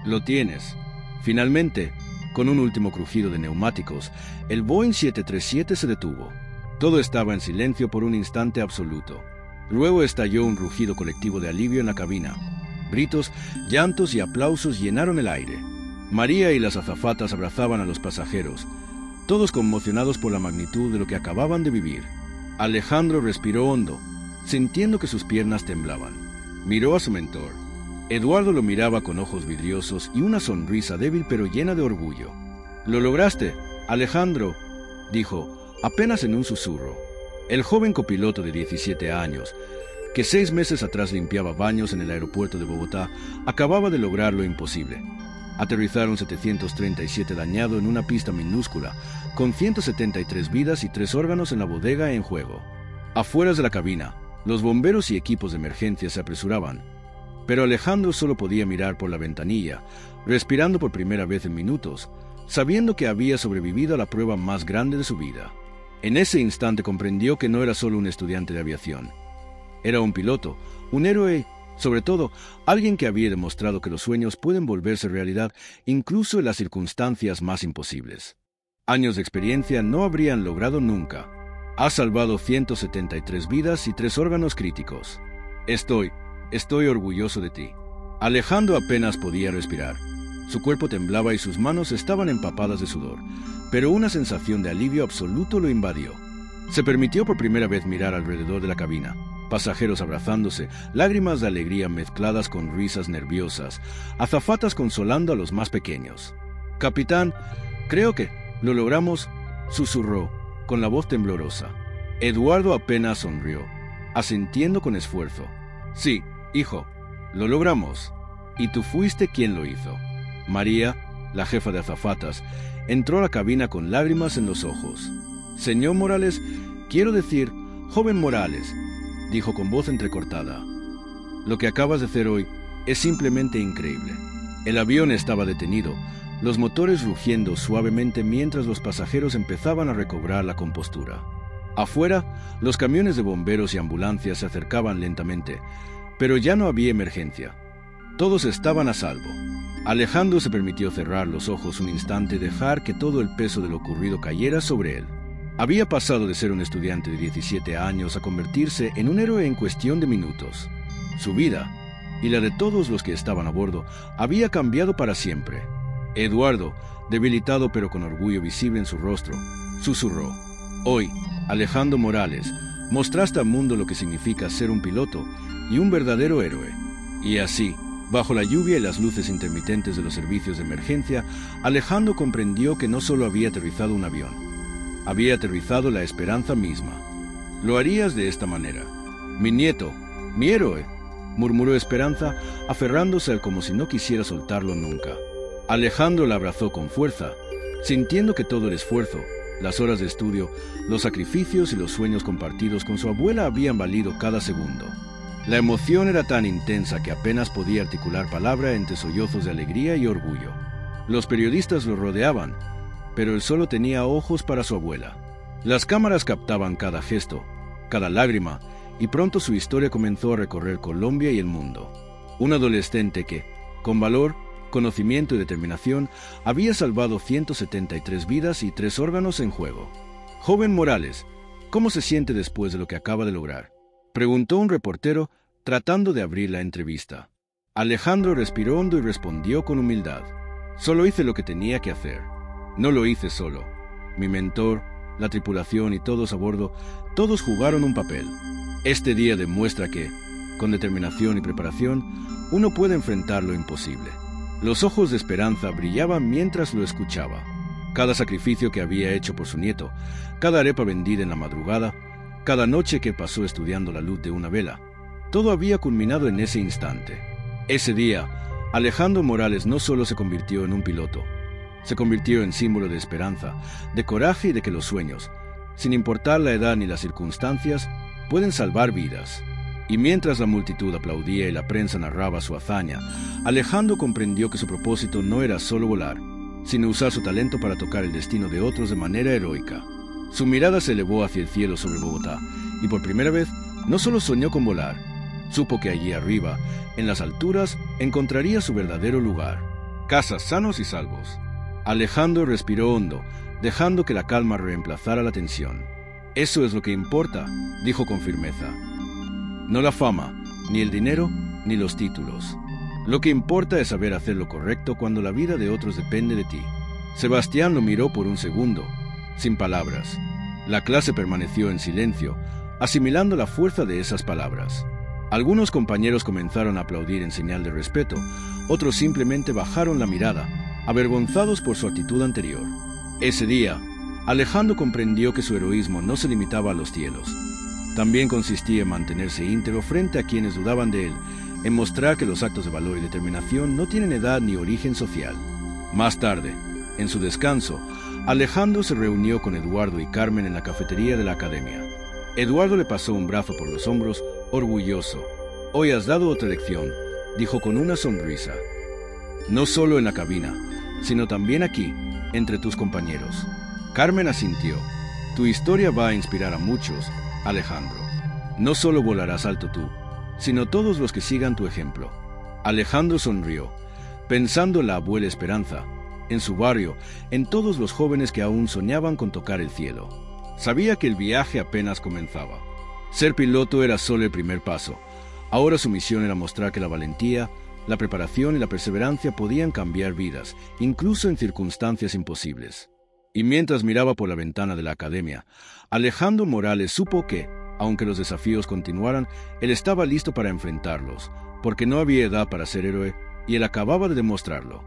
[SPEAKER 1] «Lo tienes». Finalmente, con un último crujido de neumáticos, el Boeing 737 se detuvo. Todo estaba en silencio por un instante absoluto. Luego estalló un rugido colectivo de alivio en la cabina. Gritos, llantos y aplausos llenaron el aire. María y las azafatas abrazaban a los pasajeros, todos conmocionados por la magnitud de lo que acababan de vivir. Alejandro respiró hondo, sintiendo que sus piernas temblaban. Miró a su mentor. Eduardo lo miraba con ojos vidriosos y una sonrisa débil pero llena de orgullo. «Lo lograste, Alejandro», dijo, apenas en un susurro. El joven copiloto de 17 años, que 6 meses atrás limpiaba baños en el aeropuerto de Bogotá, acababa de lograr lo imposible. Aterrizar un 737 dañado en una pista minúscula, con 173 vidas y 3 órganos en la bodega en juego. Afuera de la cabina, los bomberos y equipos de emergencia se apresuraban, pero Alejandro solo podía mirar por la ventanilla, respirando por primera vez en minutos, sabiendo que había sobrevivido a la prueba más grande de su vida. En ese instante comprendió que no era solo un estudiante de aviación. Era un piloto, un héroe, sobre todo, alguien que había demostrado que los sueños pueden volverse realidad incluso en las circunstancias más imposibles. Años de experiencia no habrían logrado nunca. Has salvado 173 vidas y 3 órganos críticos. Estoy orgulloso de ti. Alejandro apenas podía respirar. Su cuerpo temblaba y sus manos estaban empapadas de sudor, pero una sensación de alivio absoluto lo invadió. Se permitió por primera vez mirar alrededor de la cabina. Pasajeros abrazándose, lágrimas de alegría mezcladas con risas nerviosas, azafatas consolando a los más pequeños. «Capitán, creo que Lo logramos, susurró, con la voz temblorosa. Eduardo apenas sonrió, asintiendo con esfuerzo. Sí, hijo, lo logramos. Y tú fuiste quien lo hizo. María, la jefa de azafatas, entró a la cabina con lágrimas en los ojos. Señor Morales, quiero decir, joven Morales, dijo con voz entrecortada. Lo que acabas de hacer hoy es simplemente increíble. El avión estaba detenido, los motores rugiendo suavemente mientras los pasajeros empezaban a recobrar la compostura. Afuera, los camiones de bomberos y ambulancias se acercaban lentamente, pero ya no había emergencia. Todos estaban a salvo. Alejandro se permitió cerrar los ojos un instante y dejar que todo el peso de lo ocurrido cayera sobre él. Había pasado de ser un estudiante de 17 años a convertirse en un héroe en cuestión de minutos. Su vida, y la de todos los que estaban a bordo, había cambiado para siempre. Eduardo, debilitado pero con orgullo visible en su rostro, susurró. Hoy, Alejandro Morales, mostraste al mundo lo que significa ser un piloto y un verdadero héroe. Y así, bajo la lluvia y las luces intermitentes de los servicios de emergencia, Alejandro comprendió que no solo había aterrizado un avión, había aterrizado la esperanza misma. Lo harías de esta manera. Mi nieto, mi héroe, murmuró Esperanza, aferrándose a él como si no quisiera soltarlo nunca. Alejandro la abrazó con fuerza, sintiendo que todo el esfuerzo, las horas de estudio, los sacrificios y los sueños compartidos con su abuela habían valido cada segundo. La emoción era tan intensa que apenas podía articular palabra entre sollozos de alegría y orgullo. Los periodistas lo rodeaban, pero él solo tenía ojos para su abuela. Las cámaras captaban cada gesto, cada lágrima, y pronto su historia comenzó a recorrer Colombia y el mundo. Un adolescente que, con valor, conocimiento y determinación, había salvado 173 vidas y 3 órganos en juego. Joven Morales, ¿cómo se siente después de lo que acaba de lograr?, preguntó un reportero tratando de abrir la entrevista. Alejandro respiró hondo y respondió con humildad. Solo hice lo que tenía que hacer. No lo hice solo. Mi mentor, la tripulación y todos a bordo, todos jugaron un papel. Este día demuestra que, con determinación y preparación, uno puede enfrentar lo imposible. Los ojos de Esperanza brillaban mientras lo escuchaba. Cada sacrificio que había hecho por su nieto, cada arepa vendida en la madrugada, cada noche que pasó estudiando la luz de una vela, todo había culminado en ese instante. Ese día, Alejandro Morales no solo se convirtió en un piloto, se convirtió en símbolo de esperanza, de coraje y de que los sueños, sin importar la edad ni las circunstancias, pueden salvar vidas. Y mientras la multitud aplaudía y la prensa narraba su hazaña, Alejandro comprendió que su propósito no era solo volar, sino usar su talento para tocar el destino de otros de manera heroica. Su mirada se elevó hacia el cielo sobre Bogotá, y por primera vez no solo soñó con volar, supo que allí arriba, en las alturas, encontraría su verdadero lugar. Casas sanos y salvos. Alejandro respiró hondo, dejando que la calma reemplazara la tensión. Eso es lo que importa, dijo con firmeza. No la fama, ni el dinero, ni los títulos. Lo que importa es saber hacer lo correcto cuando la vida de otros depende de ti. Sebastián lo miró por un segundo, sin palabras. La clase permaneció en silencio, asimilando la fuerza de esas palabras. Algunos compañeros comenzaron a aplaudir en señal de respeto, otros simplemente bajaron la mirada, avergonzados por su actitud anterior. Ese día, Alejandro comprendió que su heroísmo no se limitaba a los cielos. También consistía en mantenerse íntegro frente a quienes dudaban de él, en mostrar que los actos de valor y determinación no tienen edad ni origen social. Más tarde, en su descanso, Alejandro se reunió con Eduardo y Carmen en la cafetería de la academia. Eduardo le pasó un brazo por los hombros, orgulloso. Hoy has dado otra lección, dijo con una sonrisa. No solo en la cabina, sino también aquí, entre tus compañeros. Carmen asintió. Tu historia va a inspirar a muchos, Alejandro. No solo volarás alto tú, sino todos los que sigan tu ejemplo. Alejandro sonrió, pensando en la abuela Esperanza, en su barrio, en todos los jóvenes que aún soñaban con tocar el cielo. Sabía que el viaje apenas comenzaba. Ser piloto era solo el primer paso. Ahora su misión era mostrar que la valentía, la preparación y la perseverancia podían cambiar vidas, incluso en circunstancias imposibles. Y mientras miraba por la ventana de la academia, Alejandro Morales supo que, aunque los desafíos continuaran, él estaba listo para enfrentarlos, porque no había edad para ser héroe, y él acababa de demostrarlo.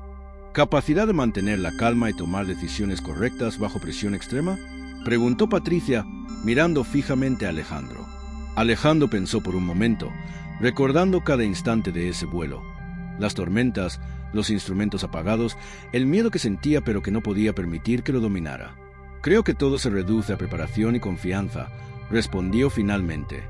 [SPEAKER 1] ¿Capacidad de mantener la calma y tomar decisiones correctas bajo presión extrema? Preguntó Patricia, mirando fijamente a Alejandro. Alejandro pensó por un momento, recordando cada instante de ese vuelo. Las tormentas, los instrumentos apagados, el miedo que sentía pero que no podía permitir que lo dominara. Creo que todo se reduce a preparación y confianza, respondió finalmente.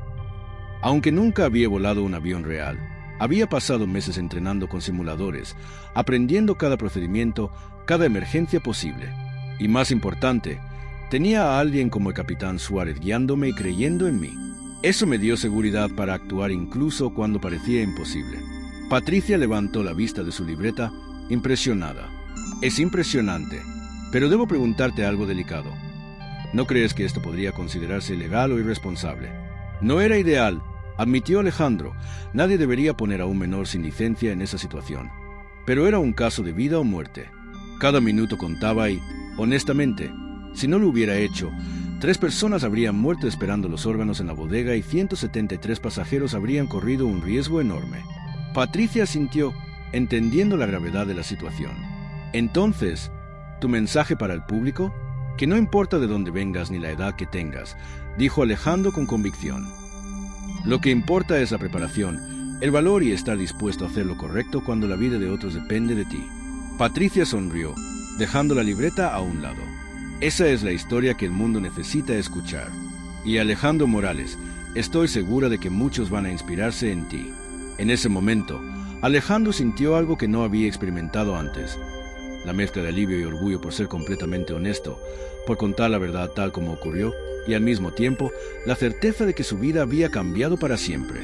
[SPEAKER 1] Aunque nunca había volado un avión real, había pasado meses entrenando con simuladores, aprendiendo cada procedimiento, cada emergencia posible. Y más importante, tenía a alguien como el capitán Suárez guiándome y creyendo en mí. Eso me dio seguridad para actuar incluso cuando parecía imposible. Patricia levantó la vista de su libreta, impresionada. Es impresionante, pero debo preguntarte algo delicado. ¿No crees que esto podría considerarse ilegal o irresponsable? No era ideal, admitió Alejandro. Nadie debería poner a un menor sin licencia en esa situación. Pero era un caso de vida o muerte. Cada minuto contaba y, honestamente, si no lo hubiera hecho, 3 personas habrían muerto esperando los órganos en la bodega y 173 pasajeros habrían corrido un riesgo enorme. Patricia asintió, entendiendo la gravedad de la situación. Entonces, ¿tu mensaje para el público? Que no importa de dónde vengas ni la edad que tengas, dijo Alejandro con convicción. Lo que importa es la preparación, el valor y estar dispuesto a hacer lo correcto cuando la vida de otros depende de ti. Patricia sonrió, dejando la libreta a un lado. Esa es la historia que el mundo necesita escuchar. Y Alejandro Morales, estoy segura de que muchos van a inspirarse en ti. En ese momento, Alejandro sintió algo que no había experimentado antes. La mezcla de alivio y orgullo por ser completamente honesto, por contar la verdad tal como ocurrió, y al mismo tiempo, la certeza de que su vida había cambiado para siempre.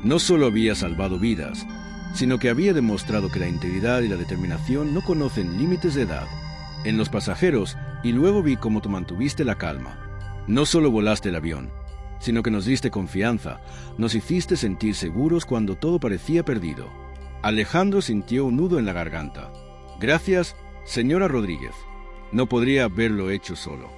[SPEAKER 1] No solo había salvado vidas, sino que había demostrado que la integridad y la determinación no conocen límites de edad. En los pasajeros, y luego vi cómo tú mantuviste la calma. No solo volaste el avión, sino que nos diste confianza, nos hiciste sentir seguros cuando todo parecía perdido. Alejandro sintió un nudo en la garganta. Gracias, señora Rodríguez. No podría haberlo hecho solo.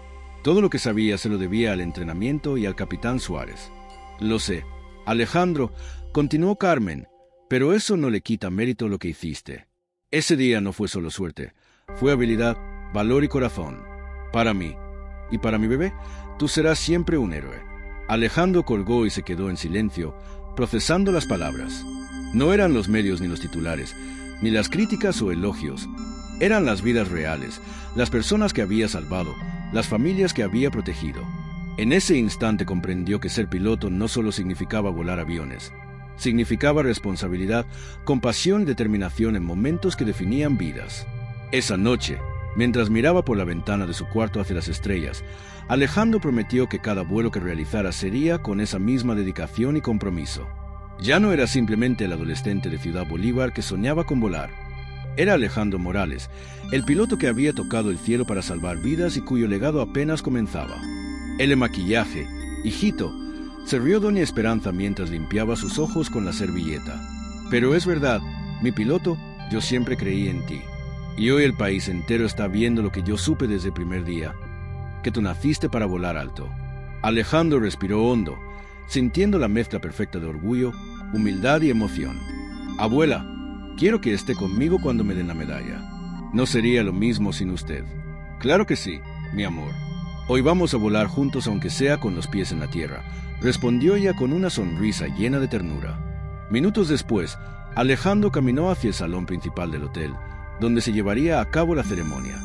[SPEAKER 1] Todo lo que sabía se lo debía al entrenamiento y al capitán Suárez. Lo sé. Alejandro, continuó Carmen, pero eso no le quita mérito lo que hiciste. Ese día no fue solo suerte, fue habilidad, valor y corazón. Para mí, y para mi bebé, tú serás siempre un héroe. Alejandro colgó y se quedó en silencio, procesando las palabras. No eran los medios ni los titulares, ni las críticas o elogios. Eran las vidas reales, las personas que había salvado, las familias que había protegido. En ese instante comprendió que ser piloto no solo significaba volar aviones. Significaba responsabilidad, compasión y determinación en momentos que definían vidas. Esa noche, mientras miraba por la ventana de su cuarto hacia las estrellas, Alejandro prometió que cada vuelo que realizara sería con esa misma dedicación y compromiso. Ya no era simplemente el adolescente de Ciudad Bolívar que soñaba con volar. Era Alejandro Morales, el piloto que había tocado el cielo para salvar vidas y cuyo legado apenas comenzaba. El maquillaje, hijito, se rió doña Esperanza mientras limpiaba sus ojos con la servilleta. Pero es verdad, mi piloto, yo siempre creí en ti. Y hoy el país entero está viendo lo que yo supe desde el primer día, que tú naciste para volar alto. Alejandro respiró hondo, sintiendo la mezcla perfecta de orgullo, humildad y emoción. Abuela, quiero que esté conmigo cuando me den la medalla. No sería lo mismo sin usted. Claro que sí, mi amor. Hoy vamos a volar juntos aunque sea con los pies en la tierra, respondió ella con una sonrisa llena de ternura. Minutos después, Alejandro caminó hacia el salón principal del hotel, donde se llevaría a cabo la ceremonia.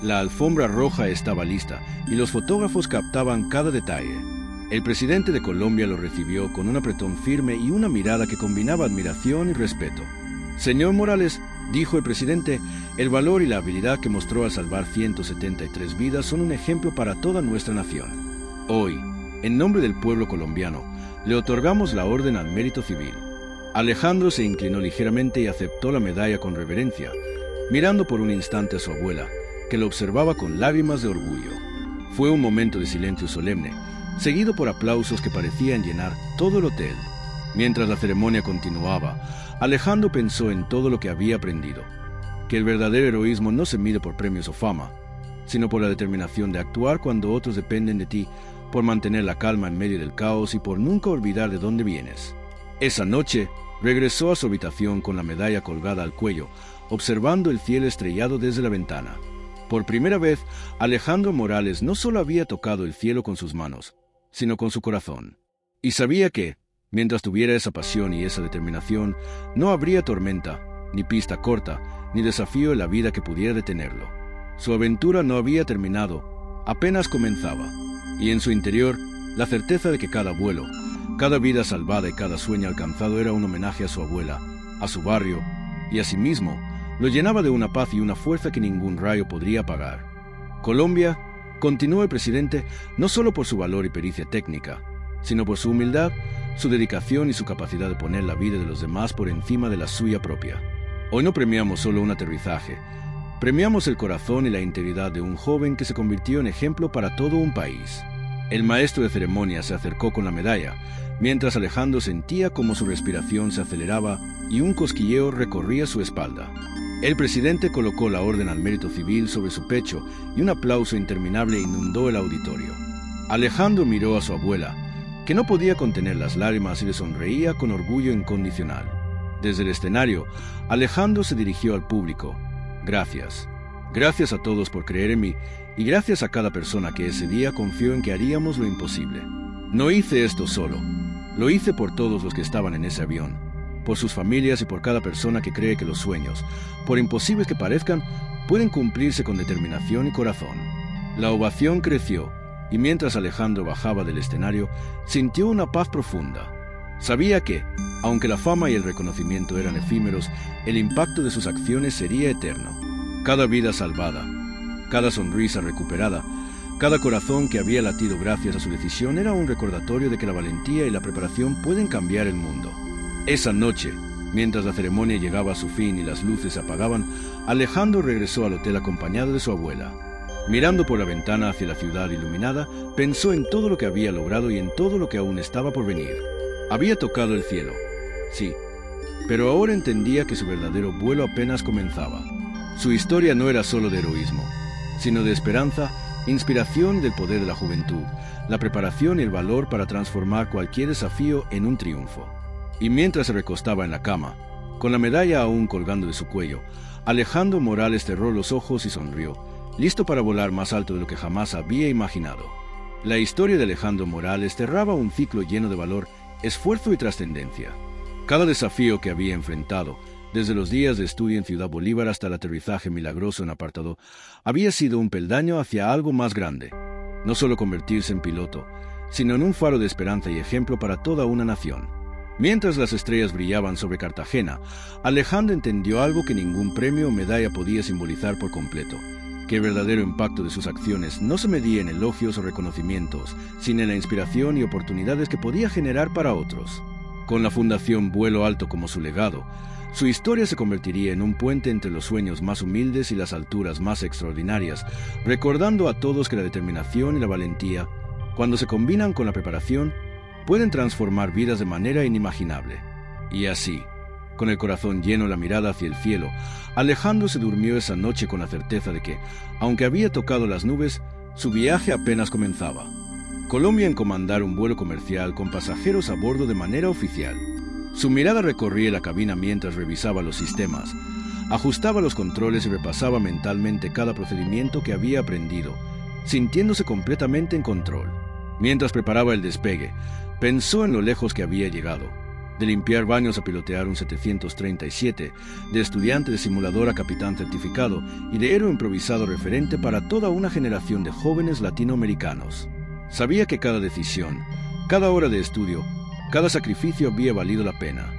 [SPEAKER 1] La alfombra roja estaba lista y los fotógrafos captaban cada detalle. El presidente de Colombia lo recibió con un apretón firme y una mirada que combinaba admiración y respeto. Señor Morales, dijo el presidente, el valor y la habilidad que mostró al salvar 173 vidas son un ejemplo para toda nuestra nación. Hoy, en nombre del pueblo colombiano, le otorgamos la Orden al Mérito Civil. Alejandro se inclinó ligeramente y aceptó la medalla con reverencia, mirando por un instante a su abuela, que lo observaba con lágrimas de orgullo. Fue un momento de silencio solemne, seguido por aplausos que parecían llenar todo el hotel. Mientras la ceremonia continuaba, Alejandro pensó en todo lo que había aprendido, que el verdadero heroísmo no se mide por premios o fama, sino por la determinación de actuar cuando otros dependen de ti, por mantener la calma en medio del caos y por nunca olvidar de dónde vienes. Esa noche, regresó a su habitación con la medalla colgada al cuello, observando el cielo estrellado desde la ventana. Por primera vez, Alejandro Morales no solo había tocado el cielo con sus manos, sino con su corazón. Y sabía que, mientras tuviera esa pasión y esa determinación, no habría tormenta, ni pista corta, ni desafío en la vida que pudiera detenerlo. Su aventura no había terminado, apenas comenzaba, y en su interior, la certeza de que cada vuelo, cada vida salvada y cada sueño alcanzado era un homenaje a su abuela, a su barrio y a sí mismo, lo llenaba de una paz y una fuerza que ningún rayo podría apagar. Colombia, continuó el presidente, no solo por su valor y pericia técnica, sino por su humildad, su dedicación y su capacidad de poner la vida de los demás por encima de la suya propia. Hoy no premiamos solo un aterrizaje, premiamos el corazón y la integridad de un joven que se convirtió en ejemplo para todo un país. El maestro de ceremonia se acercó con la medalla, mientras Alejandro sentía como su respiración se aceleraba y un cosquilleo recorría su espalda. El presidente colocó la Orden al Mérito Civil sobre su pecho y un aplauso interminable inundó el auditorio. Alejandro miró a su abuela, que no podía contener las lágrimas y le sonreía con orgullo incondicional. Desde el escenario, Alejandro se dirigió al público. Gracias. Gracias a todos por creer en mí y gracias a cada persona que ese día confió en que haríamos lo imposible. No hice esto solo. Lo hice por todos los que estaban en ese avión, por sus familias y por cada persona que cree que los sueños, por imposibles que parezcan, pueden cumplirse con determinación y corazón. La ovación creció, y mientras Alejandro bajaba del escenario, sintió una paz profunda. Sabía que, aunque la fama y el reconocimiento eran efímeros, el impacto de sus acciones sería eterno. Cada vida salvada, cada sonrisa recuperada, cada corazón que había latido gracias a su decisión era un recordatorio de que la valentía y la preparación pueden cambiar el mundo. Esa noche, mientras la ceremonia llegaba a su fin y las luces se apagaban, Alejandro regresó al hotel acompañado de su abuela. Mirando por la ventana hacia la ciudad iluminada, pensó en todo lo que había logrado y en todo lo que aún estaba por venir. Había tocado el cielo, sí, pero ahora entendía que su verdadero vuelo apenas comenzaba. Su historia no era solo de heroísmo, sino de esperanza, inspiración y del poder de la juventud, la preparación y el valor para transformar cualquier desafío en un triunfo. Y mientras se recostaba en la cama, con la medalla aún colgando de su cuello, Alejandro Morales cerró los ojos y sonrió, listo para volar más alto de lo que jamás había imaginado. La historia de Alejandro Morales cerraba un ciclo lleno de valor, esfuerzo y trascendencia. Cada desafío que había enfrentado, desde los días de estudio en Ciudad Bolívar hasta el aterrizaje milagroso en Apartadó, había sido un peldaño hacia algo más grande. No solo convertirse en piloto, sino en un faro de esperanza y ejemplo para toda una nación. Mientras las estrellas brillaban sobre Cartagena, Alejandro entendió algo que ningún premio o medalla podía simbolizar por completo, que el verdadero impacto de sus acciones no se medía en elogios o reconocimientos, sino en la inspiración y oportunidades que podía generar para otros. Con la Fundación Vuelo Alto como su legado, su historia se convertiría en un puente entre los sueños más humildes y las alturas más extraordinarias, recordando a todos que la determinación y la valentía, cuando se combinan con la preparación, pueden transformar vidas de manera inimaginable. Y así, con el corazón lleno y la mirada hacia el cielo, Alejandro se durmió esa noche con la certeza de que, aunque había tocado las nubes, su viaje apenas comenzaba. Colombia en comandar un vuelo comercial con pasajeros a bordo de manera oficial. Su mirada recorría la cabina mientras revisaba los sistemas, ajustaba los controles y repasaba mentalmente cada procedimiento que había aprendido, sintiéndose completamente en control. Mientras preparaba el despegue, pensó en lo lejos que había llegado, de limpiar baños a pilotear un 737, de estudiante de simulador a capitán certificado y de héroe improvisado referente para toda una generación de jóvenes latinoamericanos. Sabía que cada decisión, cada hora de estudio, cada sacrificio había valido la pena.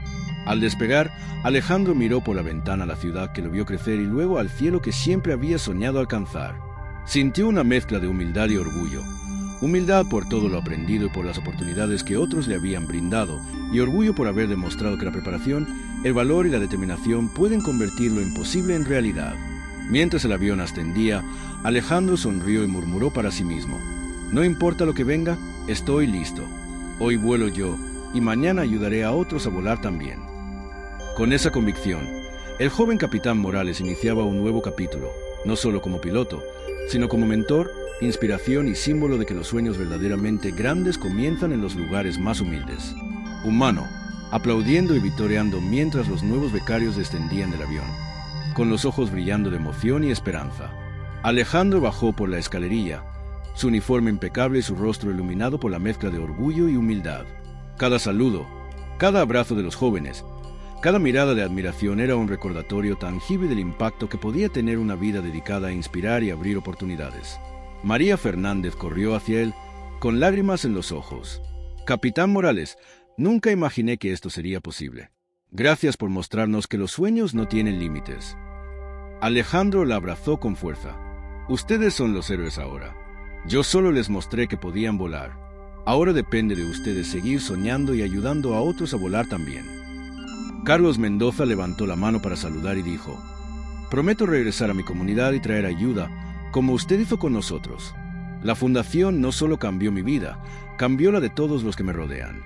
[SPEAKER 1] Al despegar, Alejandro miró por la ventana a la ciudad que lo vio crecer y luego al cielo que siempre había soñado alcanzar. Sintió una mezcla de humildad y orgullo. Humildad por todo lo aprendido y por las oportunidades que otros le habían brindado, y orgullo por haber demostrado que la preparación, el valor y la determinación pueden convertir lo imposible en realidad. Mientras el avión ascendía, Alejandro sonrió y murmuró para sí mismo: «No importa lo que venga, estoy listo. Hoy vuelo yo, y mañana ayudaré a otros a volar también». Con esa convicción, el joven capitán Morales iniciaba un nuevo capítulo, no solo como piloto, sino como mentor, inspiración y símbolo de que los sueños verdaderamente grandes comienzan en los lugares más humildes. Humano, aplaudiendo y vitoreando mientras los nuevos becarios descendían del avión. con los ojos brillando de emoción y esperanza. Alejandro bajó por la escalerilla, su uniforme impecable y su rostro iluminado por la mezcla de orgullo y humildad. Cada saludo, cada abrazo de los jóvenes, cada mirada de admiración era un recordatorio tangible del impacto que podía tener una vida dedicada a inspirar y abrir oportunidades. María Fernández corrió hacia él, con lágrimas en los ojos. «Capitán Morales, nunca imaginé que esto sería posible. Gracias por mostrarnos que los sueños no tienen límites». Alejandro la abrazó con fuerza. «Ustedes son los héroes ahora. Yo solo les mostré que podían volar. Ahora depende de ustedes seguir soñando y ayudando a otros a volar también». Carlos Mendoza levantó la mano para saludar y dijo: «Prometo regresar a mi comunidad y traer ayuda, como usted hizo con nosotros. La fundación no solo cambió mi vida, cambió la de todos los que me rodean».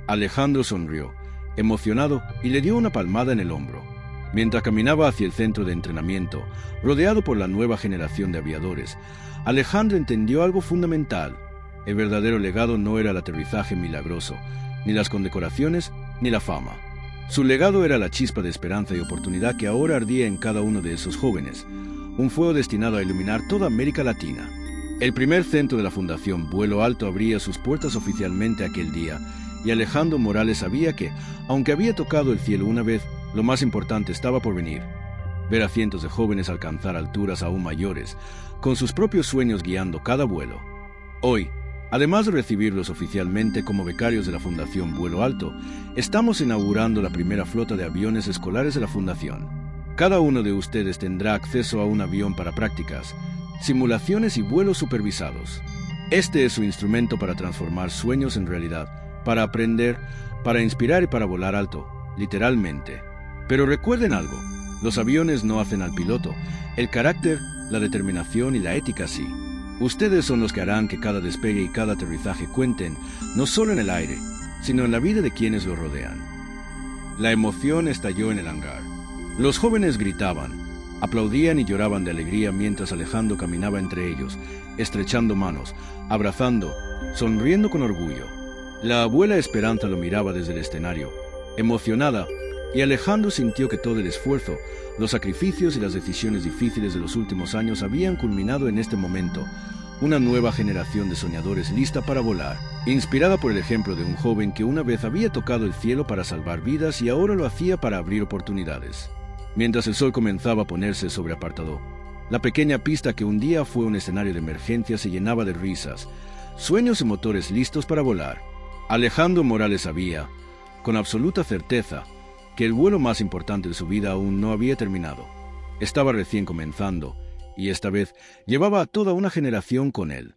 [SPEAKER 1] Alejandro sonrió, emocionado, y le dio una palmada en el hombro. Mientras caminaba hacia el centro de entrenamiento, rodeado por la nueva generación de aviadores, Alejandro entendió algo fundamental. El verdadero legado no era el aterrizaje milagroso, ni las condecoraciones, ni la fama. Su legado era la chispa de esperanza y oportunidad que ahora ardía en cada uno de esos jóvenes, un fuego destinado a iluminar toda América Latina. El primer centro de la Fundación Vuelo Alto abría sus puertas oficialmente aquel día, y Alejandro Morales sabía que, aunque había tocado el cielo una vez, lo más importante estaba por venir. Ver a cientos de jóvenes alcanzar alturas aún mayores, con sus propios sueños guiando cada vuelo. Hoy, además de recibirlos oficialmente como becarios de la Fundación Vuelo Alto, estamos inaugurando la primera flota de aviones escolares de la Fundación. Cada uno de ustedes tendrá acceso a un avión para prácticas, simulaciones y vuelos supervisados. Este es su instrumento para transformar sueños en realidad, para aprender, para inspirar y para volar alto, literalmente. Pero recuerden algo, los aviones no hacen al piloto, el carácter, la determinación y la ética sí. Ustedes son los que harán que cada despegue y cada aterrizaje cuenten, no solo en el aire, sino en la vida de quienes lo rodean. La emoción estalló en el hangar. Los jóvenes gritaban, aplaudían y lloraban de alegría mientras Alejandro caminaba entre ellos, estrechando manos, abrazando, sonriendo con orgullo. La abuela Esperanza lo miraba desde el escenario, emocionada, y Alejandro sintió que todo el esfuerzo, los sacrificios y las decisiones difíciles de los últimos años habían culminado en este momento. Una nueva generación de soñadores lista para volar, inspirada por el ejemplo de un joven que una vez había tocado el cielo para salvar vidas y ahora lo hacía para abrir oportunidades. Mientras el sol comenzaba a ponerse sobre apartado, la pequeña pista que un día fue un escenario de emergencia se llenaba de risas, sueños y motores listos para volar. Alejandro Morales sabía, con absoluta certeza, que el vuelo más importante de su vida aún no había terminado. Estaba recién comenzando, y esta vez llevaba a toda una generación con él.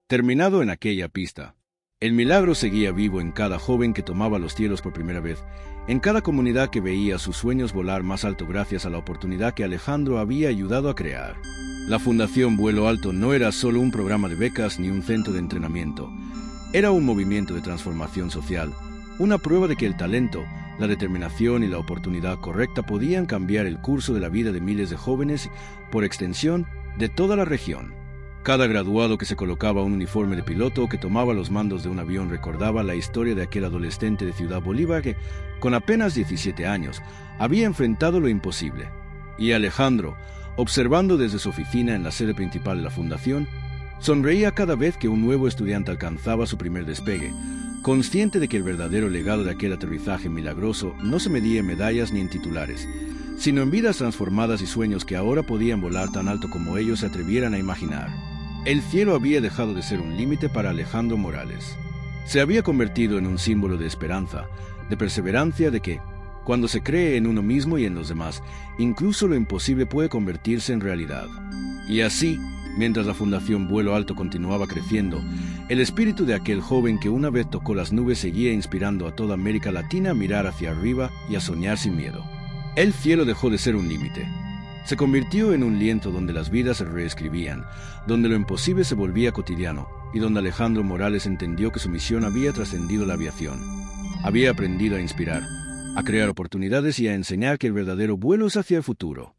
[SPEAKER 1] Terminado en aquella pista, el milagro seguía vivo en cada joven que tomaba los cielos por primera vez, en cada comunidad que veía sus sueños volar más alto gracias a la oportunidad que Alejandro había ayudado a crear. La Fundación Vuelo Alto no era solo un programa de becas ni un centro de entrenamiento. Era un movimiento de transformación social, una prueba de que el talento, la determinación y la oportunidad correcta podían cambiar el curso de la vida de miles de jóvenes, por extensión, de toda la región. Cada graduado que se colocaba un uniforme de piloto o que tomaba los mandos de un avión recordaba la historia de aquel adolescente de Ciudad Bolívar que, con apenas 17 años, había enfrentado lo imposible. Y Alejandro, observando desde su oficina en la sede principal de la Fundación, sonreía cada vez que un nuevo estudiante alcanzaba su primer despegue, consciente de que el verdadero legado de aquel aterrizaje milagroso no se medía en medallas ni en titulares, sino en vidas transformadas y sueños que ahora podían volar tan alto como ellos se atrevieran a imaginar. El cielo había dejado de ser un límite para Alejandro Morales. Se había convertido en un símbolo de esperanza, de perseverancia, de que, cuando se cree en uno mismo y en los demás, incluso lo imposible puede convertirse en realidad. Y así, mientras la Fundación Vuelo Alto continuaba creciendo, el espíritu de aquel joven que una vez tocó las nubes seguía inspirando a toda América Latina a mirar hacia arriba y a soñar sin miedo. El cielo dejó de ser un límite. Se convirtió en un lienzo donde las vidas se reescribían, donde lo imposible se volvía cotidiano y donde Alejandro Morales entendió que su misión había trascendido la aviación. Había aprendido a inspirar, a crear oportunidades y a enseñar que el verdadero vuelo es hacia el futuro.